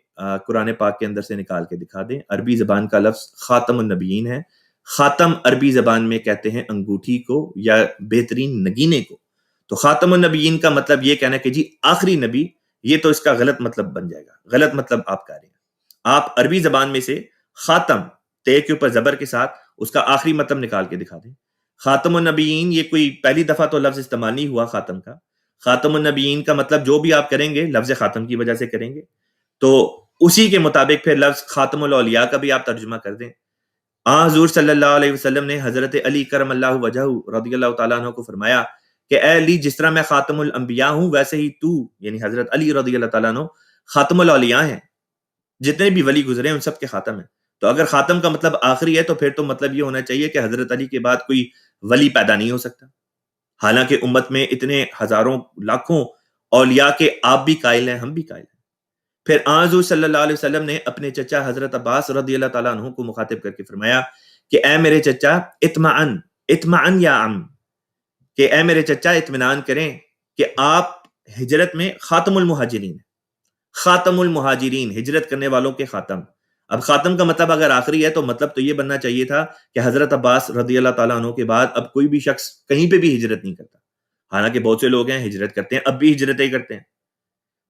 قرآن پاک کے اندر سے نکال کے دکھا دیں. عربی زبان کا لفظ خاتم النبیین ہے. خاتم عربی زبان میں کہتے ہیں انگوٹھی کو یا بہترین نگینے کو. تو خاتم النبیین کا مطلب یہ کہنا کہ جی آخری نبی، یہ تو اس کا غلط مطلب بن جائے گا، غلط مطلب آپ کہہ رہے ہیں. آپ عربی زبان میں سے خاتم تے کے اوپر زبر کے ساتھ اس کا آخری مطلب نکال کے دکھا دیں. خاتم النبیین یہ کوئی پہلی دفعہ تو لفظ استعمال نہیں ہوا خاتم کا. خاتم النبیین کا مطلب جو بھی آپ کریں گے لفظ خاتم کی وجہ سے کریں گے، تو اسی کے مطابق پھر لفظ خاتم الاولیاء کا بھی آپ ترجمہ کر دیں. حضور صلی اللہ علیہ وسلم نے حضرت علی کرم اللہ وجہہ رضی اللہ تعالیٰ عنہ کو فرمایا کہ اے علی، جس طرح میں خاتم الانبیاء ہوں ویسے ہی تو، یعنی حضرت علی رضی اللہ تعالیٰ عنہ خاتم الاولیاء ہیں، جتنے بھی ولی گزرے ہیں ان سب کے خاتم ہیں. تو اگر خاتم کا مطلب آخری ہے تو پھر تو مطلب یہ ہونا چاہیے کہ حضرت علی کے بعد کوئی ولی پیدا نہیں ہو سکتا. حالانکہ امت میں اتنے ہزاروں لاکھوں اولیاء کے آپ بھی قائل ہیں، ہم بھی قائل ہیں. پھر حضور صلی اللہ علیہ وسلم نے اپنے چچا حضرت عباس رضی اللہ تعالیٰ عنہ کو مخاطب کر کے فرمایا کہ اے میرے چچا اطمئن اطمئن یا عم، کہ اے میرے چچا اطمینان کریں کہ آپ ہجرت میں خاتم المہاجرین، خاتم المہاجرین، ہجرت کرنے والوں کے خاتم۔ اب خاتم کا مطلب اگر آخری ہے تو مطلب تو یہ بننا چاہیے تھا کہ حضرت عباس رضی اللہ تعالیٰ عنہ کے بعد اب کوئی بھی شخص کہیں پہ بھی ہجرت نہیں کرتا، حالانکہ بہت سے لوگ ہیں ہجرت کرتے ہیں، اب بھی ہجرتیں کرتے ہیں۔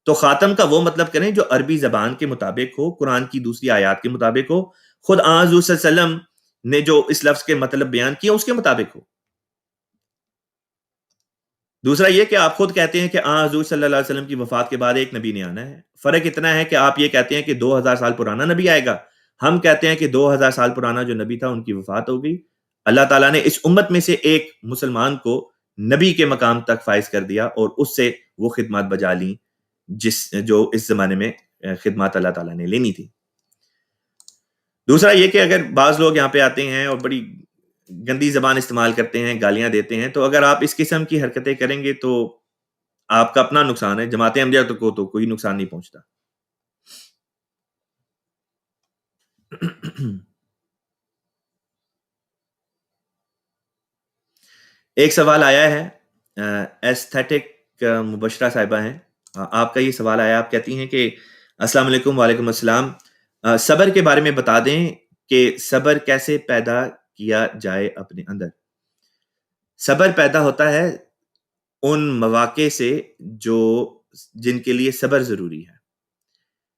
تو خاتم کا وہ مطلب کریں جو عربی زبان کے مطابق ہو، قرآن کی دوسری آیات کے مطابق ہو، خود حضور صلی اللہ علیہ وسلم نے جو اس لفظ کے مطلب بیان کیا اس کے مطابق ہو۔ دوسرا یہ کہ آپ خود کہتے ہیں کہ حضور صلی اللہ علیہ وسلم کی وفات کے بعد ایک نبی نے آنا ہے۔ فرق اتنا ہے کہ آپ یہ کہتے ہیں کہ 2000 سال پرانا نبی آئے گا، ہم کہتے ہیں کہ 2000 سال پرانا جو نبی تھا ان کی وفات ہو گئی، اللہ تعالیٰ نے اس امت میں سے ایک مسلمان کو نبی کے مقام تک فائز کر دیا اور اس سے وہ خدمات بجا لیں جو اس زمانے میں خدمات اللہ تعالیٰ نے لینی تھی۔ دوسرا یہ کہ اگر بعض لوگ یہاں پہ آتے ہیں اور بڑی گندی زبان استعمال کرتے ہیں، گالیاں دیتے ہیں، تو اگر آپ اس قسم کی حرکتیں کریں گے تو آپ کا اپنا نقصان ہے، جماعت احمدیہ کو تو کوئی نقصان نہیں پہنچتا۔ ایک سوال آیا ہے، ایستھیٹک مبشرہ صاحبہ ہیں، آپ کا یہ سوال آیا، آپ کہتی ہیں کہ السلام علیکم، وعلیکم السلام، صبر کے بارے میں بتا دیں کہ صبر کیسے پیدا کیا جائے اپنے اندر۔ صبر پیدا ہوتا ہے ان مواقع سے جن کے لیے صبر ضروری ہے۔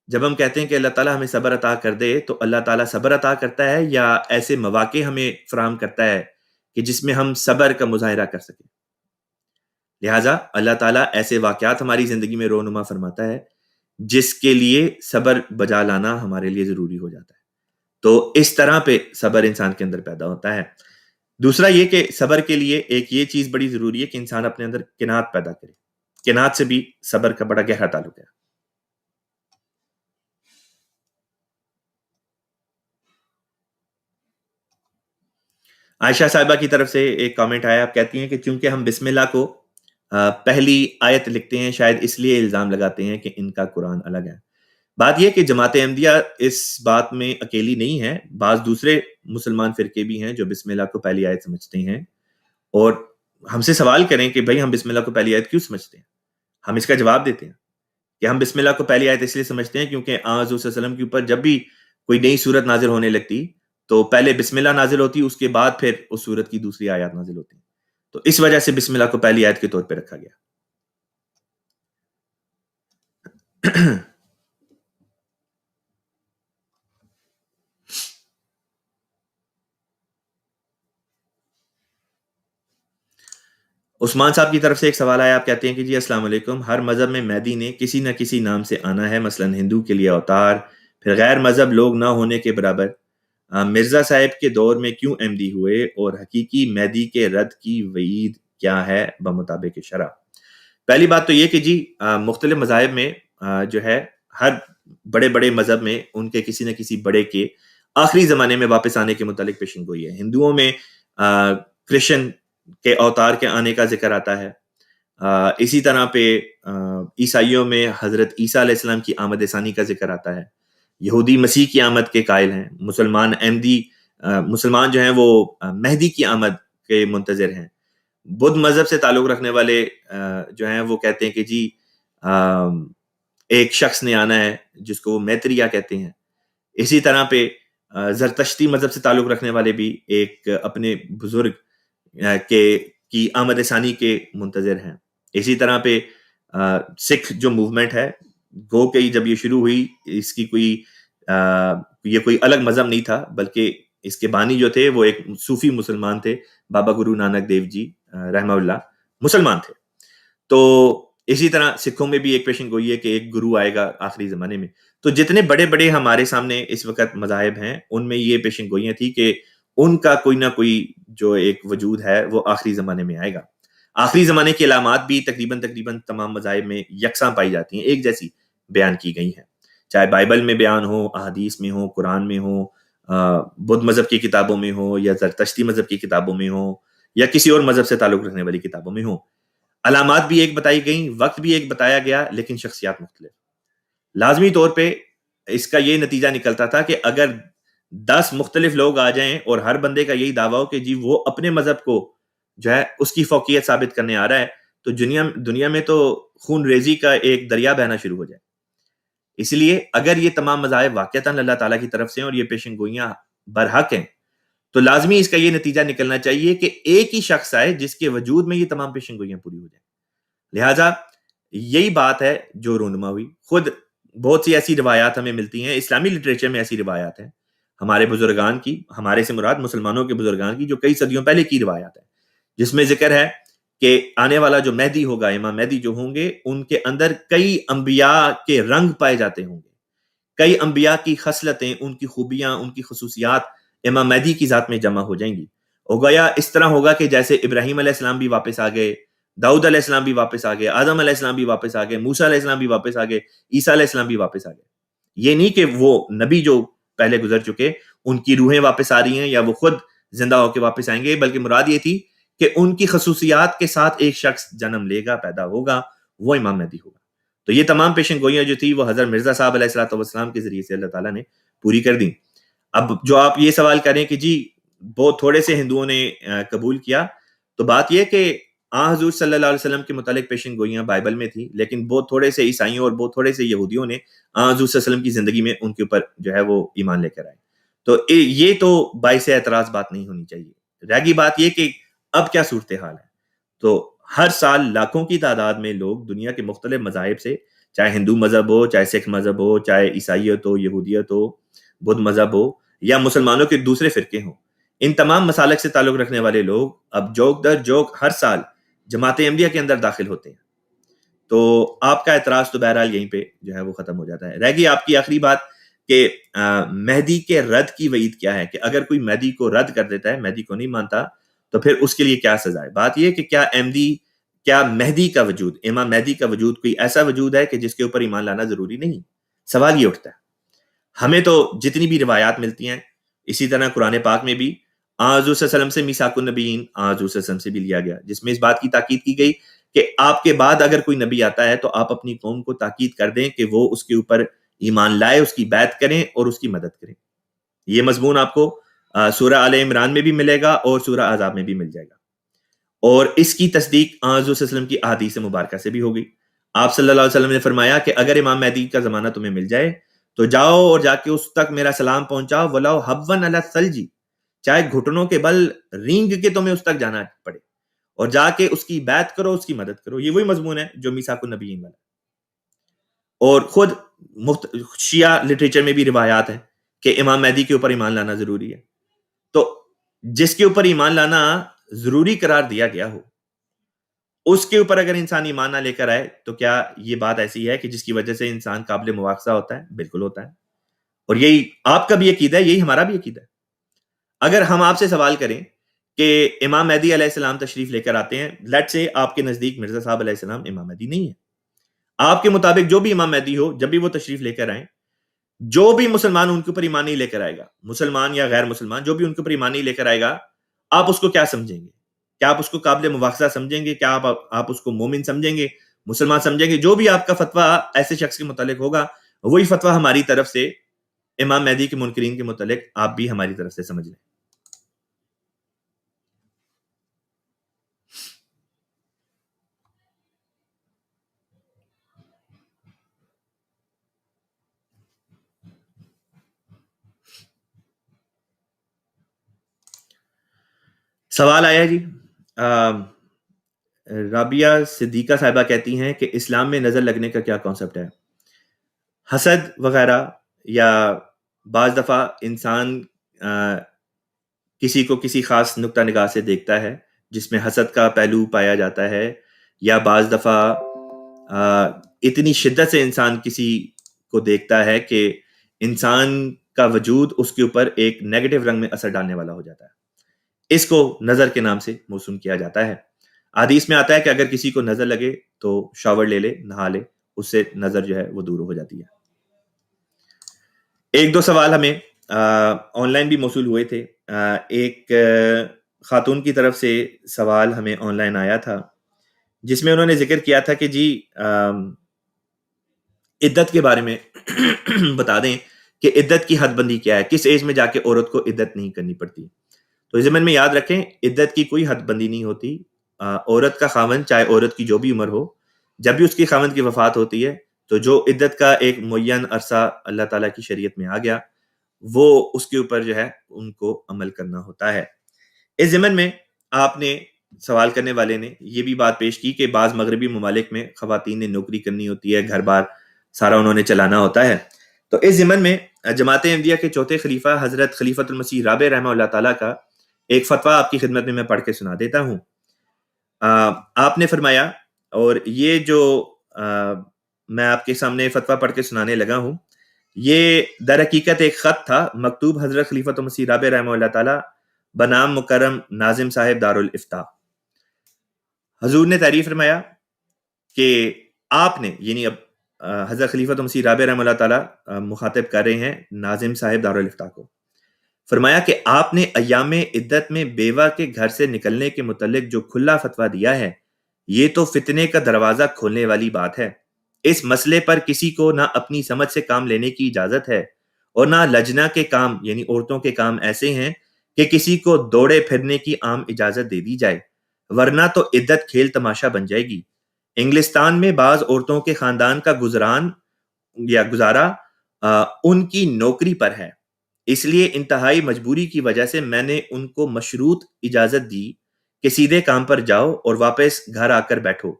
جب ہم کہتے ہیں کہ اللہ تعالیٰ ہمیں صبر عطا کر دے تو اللہ تعالیٰ صبر عطا کرتا ہے یا ایسے مواقع ہمیں فراہم کرتا ہے کہ جس میں ہم صبر کا مظاہرہ کر سکیں۔ لہٰذا اللہ تعالیٰ ایسے واقعات ہماری زندگی میں رونما فرماتا ہے جس کے لیے صبر بجا لانا ہمارے لیے ضروری ہو جاتا ہے۔ تو اس طرح پہ صبر انسان کے اندر پیدا ہوتا ہے۔ دوسرا یہ کہ صبر کے لیے ایک یہ چیز بڑی ضروری ہے کہ انسان اپنے اندر قناعت پیدا کرے۔ قناعت سے بھی صبر کا بڑا گہرا تعلق ہے۔ عائشہ صاحبہ کی طرف سے ایک کامنٹ آیا، آپ کہتی ہیں کہ چونکہ ہم بسم اللہ کو پہلی آیت لکھتے ہیں، شاید اس لیے الزام لگاتے ہیں کہ ان کا قرآن الگ ہے۔ بات یہ کہ جماعت احمدیہ اس بات میں اکیلی نہیں ہے، بعض دوسرے مسلمان فرقے بھی ہیں جو بسم اللہ کو پہلی آیت سمجھتے ہیں، اور ہم سے سوال کریں کہ بھائی ہم بسم اللہ کو پہلی آیت کیوں سمجھتے ہیں؟ ہم اس کا جواب دیتے ہیں کہ ہم بسم اللہ کو پہلی آیت اس لیے سمجھتے ہیں کیونکہ حضور صلی اللہ علیہ وسلم کے اوپر جب بھی کوئی نئی صورت نازل ہونے لگتی تو پہلے بسم اللہ نازل ہوتی، اس کے بعد پھر اس صورت کی دوسری آیات نازل ہوتی، تو اس وجہ سے بسم اللہ کو پہلی آیت کے طور پہ رکھا گیا۔ عثمان صاحب کی طرف سے ایک سوال آیا، آپ کہتے ہیں کہ جی السلام علیکم، ہر مذہب میں مہدی نے کسی نہ کسی نام سے آنا ہے، مثلا ہندو کے لیے اوتار، پھر غیر مذہب لوگ نہ ہونے کے برابر، مرزا صاحب کے دور میں کیوں احمدی ہوئے، اور حقیقی مہدی کے رد کی وعید کیا ہے بمطابق شرع؟ پہلی بات تو یہ کہ جی مختلف مذاہب میں جو ہے ہر بڑے بڑے مذہب میں ان کے کسی نہ کسی بڑے کے آخری زمانے میں واپس آنے کے متعلق پیشن گوئی ہے۔ ہندوؤں میں کرشن کے اوتار کے آنے کا ذکر آتا ہے، اسی طرح پہ عیسائیوں میں حضرت عیسیٰ علیہ السلام کی آمد ثانی کا ذکر آتا ہے، یہودی مسیح کی آمد کے قائل ہیں، مسلمان جو ہیں وہ مہدی کی آمد کے منتظر ہیں، بدھ مذہب سے تعلق رکھنے والے جو ہیں وہ کہتے ہیں کہ جی ایک شخص نے آنا ہے جس کو وہ میتریا کہتے ہیں، اسی طرح پہ زرتشتی مذہب سے تعلق رکھنے والے بھی ایک اپنے بزرگ کی آمد ثانی کے منتظر ہیں، اسی طرح پہ سکھ جو موومنٹ ہے گو کہ جب یہ شروع ہوئی اس کی یہ کوئی الگ مذہب نہیں تھا، بلکہ اس کے بانی جو تھے وہ ایک صوفی مسلمان تھے، بابا گرو نانک دیو جی رحمہ اللہ مسلمان تھے۔ تو اسی طرح سکھوں میں بھی ایک پیشن گوئی ہے کہ ایک گرو آئے گا آخری زمانے میں۔ تو جتنے بڑے بڑے ہمارے سامنے اس وقت مذاہب ہیں ان میں یہ پیشن گوئیاں تھی کہ ان کا کوئی نہ کوئی جو ایک وجود ہے وہ آخری زمانے میں آئے گا۔ آخری زمانے کی علامات بھی تقریباً تمام مذاہب میں یکساں پائی جاتی ہیں، ایک جیسی بیان کی گئی ہیں، چاہے بائبل میں بیان ہو، احادیث میں ہو، قرآن میں ہو، بدھ مذہب کی کتابوں میں ہو، یا زرتشتی مذہب کی کتابوں میں ہو، یا کسی اور مذہب سے تعلق رکھنے والی کتابوں میں ہو۔ علامات بھی ایک بتائی گئیں، وقت بھی ایک بتایا گیا، لیکن شخصیات مختلف۔ لازمی طور پہ اس کا یہ نتیجہ نکلتا تھا کہ اگر 10 مختلف لوگ آ جائیں اور ہر بندے کا یہی دعویٰ ہو کہ جی وہ اپنے مذہب کو جو ہے اس کی فوقیت ثابت کرنے آ رہا ہے، تو دنیا میں تو خون ریزی کا ایک دریا بہنا شروع ہو جائے. اس لیے اگر یہ تمام مذاہب واقعتاً اللہ تعالیٰ کی طرف سے ہیں اور یہ پیشن گوئیاں برحق ہیں، تو لازمی اس کا یہ نتیجہ نکلنا چاہیے کہ ایک ہی شخص آئے جس کے وجود میں یہ تمام پیشن گوئیاں پوری ہو جائیں. لہٰذا یہی بات ہے جو رونما ہوئی. خود بہت سی ایسی روایات ہمیں ملتی ہیں، اسلامی لٹریچر میں ایسی روایات ہیں ہمارے بزرگان کی، ہمارے سے مراد مسلمانوں کے بزرگان کی، جو کئی صدیوں پہلے کی روایات ہیں، جس میں ذکر ہے کہ آنے والا جو مہدی ہوگا، امام مہدی جو ہوں گے، ان کے اندر کئی انبیاء کے رنگ پائے جاتے ہوں گے، کئی انبیاء کی خصلتیں، ان کی خوبیاں، ان کی خصوصیات امام مہدی کی ذات میں جمع ہو جائیں گی. ہو گیا اس طرح ہوگا کہ جیسے ابراہیم علیہ السلام بھی واپس آ گئے، داؤد علیہ السلام بھی واپس آ گئے، آدم علیہ السلام بھی واپس آ گئے، موسیٰ علیہ السلام بھی واپس آ گئے، عیسیٰ علیہ السلام بھی واپس آ گئے. یہ نہیں کہ وہ نبی جو پہلے گزر چکے ان کی روحیں واپس آ رہی ہیں یا وہ خود زندہ ہو کے واپس آئیں گے، بلکہ مراد یہ تھی کہ ان کی خصوصیات کے ساتھ ایک شخص جنم لے گا، پیدا ہوگا، وہ امام مہدی ہوگا. تو یہ تمام پیشن گوئیاں جو تھی وہ حضرت مرزا صاحب علیہ السلام کے ذریعے سے اللہ تعالیٰ نے پوری کر دی. اب جو آپ یہ سوال کریں کہ جی بہت تھوڑے سے ہندوؤں نے قبول کیا، تو بات یہ کہ حضور صلی اللہ علیہ وسلم کے متعلق پیشن گوئیاں بائبل میں تھی، لیکن بہت تھوڑے سے عیسائیوں اور بہت تھوڑے سے یہودیوں نے حضور صلی اللہ علیہ وسلم کی زندگی میں ان کے اوپر جو ہے وہ ایمان لے کر آئے. تو یہ تو باعث اعتراض بات نہیں ہونی چاہیے. رہ گئی بات یہ کہ اب کیا صورتحال ہے. تو ہر سال لاکھوں کی تعداد میں لوگ دنیا کے مختلف مذاہب سے، چاہے ہندو مذہب ہو، چاہے سکھ مذہب ہو، چاہے عیسائیت ہو، یہودیت ہو، بدھ مذہب ہو، یا مسلمانوں کے دوسرے فرقے ہوں، ان تمام مسالک سے تعلق رکھنے والے لوگ اب جوک در جوک ہر سال جماعت احمدیہ کے اندر داخل ہوتے ہیں. تو آپ کا اعتراض تو بہرحال یہیں پہ جو ہے وہ ختم ہو جاتا ہے. رہ گئی آپ کی آخری بات کہ مہدی کے رد کی وعید کیا ہے، کہ اگر کوئی مہدی کو رد کر دیتا ہے، مہدی کو نہیں مانتا، تو پھر اس کے لیے کیا سزا ہے. بات یہ کہ کیا مہدی کا وجود، امام مہدی کا وجود کوئی ایسا وجود ہے کہ جس کے اوپر ایمان لانا ضروری نہیں؟ سوال یہ اٹھتا ہے. ہمیں تو جتنی بھی روایات ملتی ہیں، اسی طرح قرآن پاک میں بھی حضور صلی اللہ علیہ وسلم سے میثاق النبیین حضور صلی اللہ علیہ وسلم سے بھی لیا گیا، جس میں اس بات کی تاکید کی گئی کہ آپ کے بعد اگر کوئی نبی آتا ہے تو آپ اپنی قوم کو تاکید کر دیں کہ وہ اس کے اوپر ایمان لائے، اس کی بیعت کریں اور اس کی مدد کریں. یہ مضمون آپ کو سورہ آل عمران میں بھی ملے گا اور سورہ احزاب میں بھی مل جائے گا، اور اس کی تصدیق حضور صلی اللہ علیہ وسلم کی احادیث مبارکہ سے بھی ہوگی. آپ صلی اللہ علیہ وسلم نے فرمایا کہ اگر امام مہدی کا زمانہ تمہیں مل جائے تو جاؤ اور جا کے اس تک میرا سلام پہنچاؤ، وَلَوْ حَبًّا عَلَى الثَّلْجِ، چاہے گھٹنوں کے بل رینگ کے تمہیں اس تک جانا پڑے، اور جا کے اس کی بیعت کرو، اس کی مدد کرو. یہ وہی مضمون ہے جو میثاق النبیین والا. اور خود شیعہ لٹریچر میں بھی روایات ہیں کہ امام مہدی کے اوپر ایمان لانا ضروری ہے. تو جس کے اوپر ایمان لانا ضروری قرار دیا گیا ہو، اس کے اوپر اگر انسان ایمان نہ لے کر آئے تو کیا یہ بات ایسی ہے کہ جس کی وجہ سے انسان قابل مواخذہ ہوتا ہے؟ بالکل ہوتا ہے. اور یہی آپ کا بھی عقیدہ ہے، یہی ہمارا بھی عقیدہ ہے. اگر ہم آپ سے سوال کریں کہ امام مہدی علیہ السلام تشریف لے کر آتے ہیں، لیٹ سے آپ کے نزدیک مرزا صاحب علیہ السلام امام مہدی نہیں ہے، آپ کے مطابق جو بھی امام مہدی ہو، جب بھی وہ تشریف لے کر آئیں، جو بھی مسلمان ان کے اوپر ایمان نہیں لے کر آئے گا، مسلمان یا غیر مسلمان، جو بھی ان کے اوپر ایمان نہیں لے کر آئے گا، آپ اس کو کیا سمجھیں گے؟ کیا آپ اس کو قابل مواخذہ سمجھیں گے؟ کیا آپ اس کو مومن سمجھیں گے، مسلمان سمجھیں گے؟ جو بھی آپ کا فتویٰ ایسے شخص کے متعلق ہوگا، وہی فتویٰ ہماری طرف سے امام مہدی کے منکرین کے متعلق آپ بھی ہماری طرف سے سمجھ لیں. سوال آیا جی. رابعہ صدیقہ صاحبہ کہتی ہیں کہ اسلام میں نظر لگنے کا کیا کانسیپٹ ہے؟ حسد وغیرہ، یا بعض دفعہ انسان کسی کو کسی خاص نقطہ نگاہ سے دیکھتا ہے جس میں حسد کا پہلو پایا جاتا ہے، یا بعض دفعہ اتنی شدت سے انسان کسی کو دیکھتا ہے کہ انسان کا وجود اس کے اوپر ایک نیگیٹو رنگ میں اثر ڈالنے والا ہو جاتا ہے. اس کو نظر کے نام سے موسوم کیا جاتا ہے. حدیث میں آتا ہے کہ اگر کسی کو نظر لگے تو شاور لے لے، نہا لے، اس سے نظر جو ہے وہ دور ہو جاتی ہے. ایک دو سوال ہمیں آن لائن بھی موصول ہوئے تھے. ایک خاتون کی طرف سے سوال ہمیں آن لائن آیا تھا جس میں انہوں نے ذکر کیا تھا کہ جی عدت کے بارے میں بتا دیں کہ عدت کی حد بندی کیا ہے، کس ایج میں جا کے عورت کو عدت نہیں کرنی پڑتی۔ تو اس ضمن میں یاد رکھیں عدت کی کوئی حد بندی نہیں ہوتی۔ عورت کا خاوند چاہے عورت کی جو بھی عمر ہو، جب بھی اس کی خاوند کی وفات ہوتی ہے تو جو عدت کا ایک معین عرصہ اللہ تعالیٰ کی شریعت میں آ گیا وہ اس کے اوپر جو ہے ان کو عمل کرنا ہوتا ہے۔ اس ضمن میں آپ نے سوال کرنے والے نے یہ بھی بات پیش کی کہ بعض مغربی ممالک میں خواتین نے نوکری کرنی ہوتی ہے، گھر بار سارا انہوں نے چلانا ہوتا ہے۔ تو اس ضمن میں جماعت احمدیہ کے چوتھے خلیفہ حضرت خلیفۃ المسیح رابع رحمہ اللہ تعالیٰ کا ایک فتویٰ آپ کی خدمت میں پڑھ کے سنا دیتا ہوں۔ آپ نے فرمایا، اور یہ جو میں آپ کے سامنے فتویٰ پڑھ کے سنانے لگا ہوں یہ در حقیقت ایک خط تھا مکتوب حضرت خلیفۃ المسیح رابع رحمہ اللہ تعالیٰ بنام مکرم ناظم صاحب دارالافتاء۔ حضور نے تعریف فرمایا کہ آپ نے، یعنی اب حضرت خلیفۃ المسیح رابع رحمہ اللہ تعالیٰ مخاطب کر رہے ہیں ناظم صاحب دارالافتاء کو، فرمایا کہ آپ نے ایام عدت میں بیوہ کے گھر سے نکلنے کے متعلق جو کھلا فتویٰ دیا ہے یہ تو فتنے کا دروازہ کھولنے والی بات ہے۔ اس مسئلے پر کسی کو نہ اپنی سمجھ سے کام لینے کی اجازت ہے اور نہ لجنا کے کام یعنی عورتوں کے کام ایسے ہیں کہ کسی کو دوڑے پھرنے کی عام اجازت دے دی جائے، ورنہ تو عدت کھیل تماشا بن جائے گی۔ انگلستان میں بعض عورتوں کے خاندان کا گزارا ان کی نوکری پر ہے، اس لیے انتہائی مجبوری کی وجہ سے میں نے ان کو مشروط اجازت دی کہ سیدھے کام پر جاؤ اور واپس گھر آ کر بیٹھو،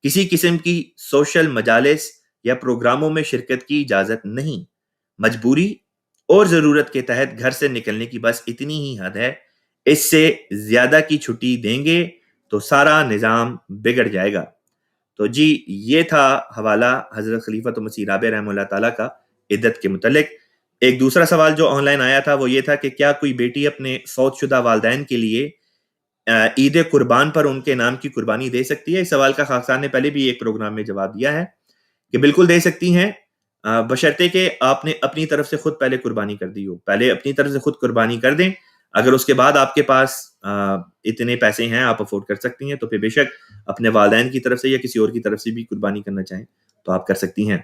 کسی قسم کی سوشل مجالس یا پروگراموں میں شرکت کی اجازت نہیں۔ مجبوری اور ضرورت کے تحت گھر سے نکلنے کی بس اتنی ہی حد ہے، اس سے زیادہ کی چھٹی دیں گے تو سارا نظام بگڑ جائے گا۔ تو جی یہ تھا حوالہ حضرت خلیفۃ المسیح رابع رحمہ اللہ تعالیٰ کا عدت کے متعلق۔ ایک دوسرا سوال جو آن لائن آیا تھا وہ یہ تھا کہ کیا کوئی بیٹی اپنے فوت شدہ والدین کے لیے عید قربان پر ان کے نام کی قربانی دے سکتی ہے؟ اس سوال کا خاک صاحب نے پہلے بھی ایک پروگرام میں جواب دیا ہے کہ بالکل دے سکتی ہیں، بشرطے کہ آپ نے اپنی طرف سے خود پہلے قربانی کر دی ہو۔ پہلے اپنی طرف سے خود قربانی کر دیں، اگر اس کے بعد آپ کے پاس اتنے پیسے ہیں آپ افورڈ کر سکتی ہیں تو پھر بے شک اپنے والدین کی طرف سے یا کسی اور کی طرف سے بھی قربانی کرنا چاہیں تو آپ کر سکتی ہیں۔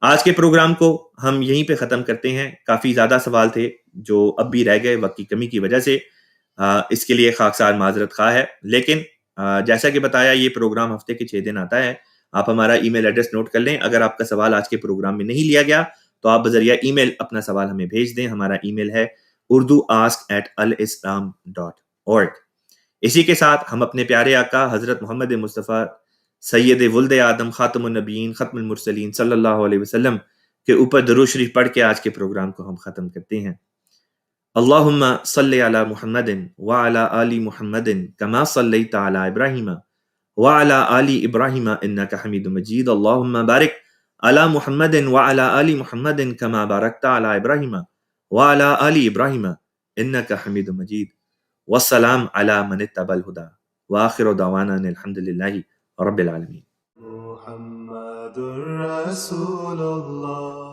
آج کے پروگرام کو ہم یہیں پہ ختم کرتے ہیں۔ کافی زیادہ سوال تھے جو اب بھی رہ گئے وقت کی کمی کی وجہ سے، اس کے لیے خاکسار معذرت خواہ ہے، لیکن جیسا کہ بتایا یہ پروگرام ہفتے کے 6 دن آتا ہے۔ آپ ہمارا ای میل ایڈریس نوٹ کر لیں، اگر آپ کا سوال آج کے پروگرام میں نہیں لیا گیا تو آپ بذریعہ ای میل اپنا سوال ہمیں بھیج دیں۔ ہمارا ای میل ہے urduask@alislam.org۔ اسی کے ساتھ ہم اپنے پیارے آقا حضرت محمد مصطفیٰ سید ولد آدم خاتم النبیین ختم المرسلین صلی اللہ علیہ وسلم کے اوپر درود شریف پڑھ کے آج کے پروگرام کو ہم ختم کرتے ہیں۔ اللہم صلی علی محمد وعلی آل محمد کما صلیت علی ابراہیم وعلی آل ابراہیم انک حمید مجید۔ اللہم بارک علی محمد وعلی آل محمد کما بارکت علی ابراہیم وعلی آل ابراہیم انک حمید مجید۔ والسلام علی من اتبع الہدی وآخر دعوانا الحمد للہ رب العالمین۔ محمد رسول اللہ۔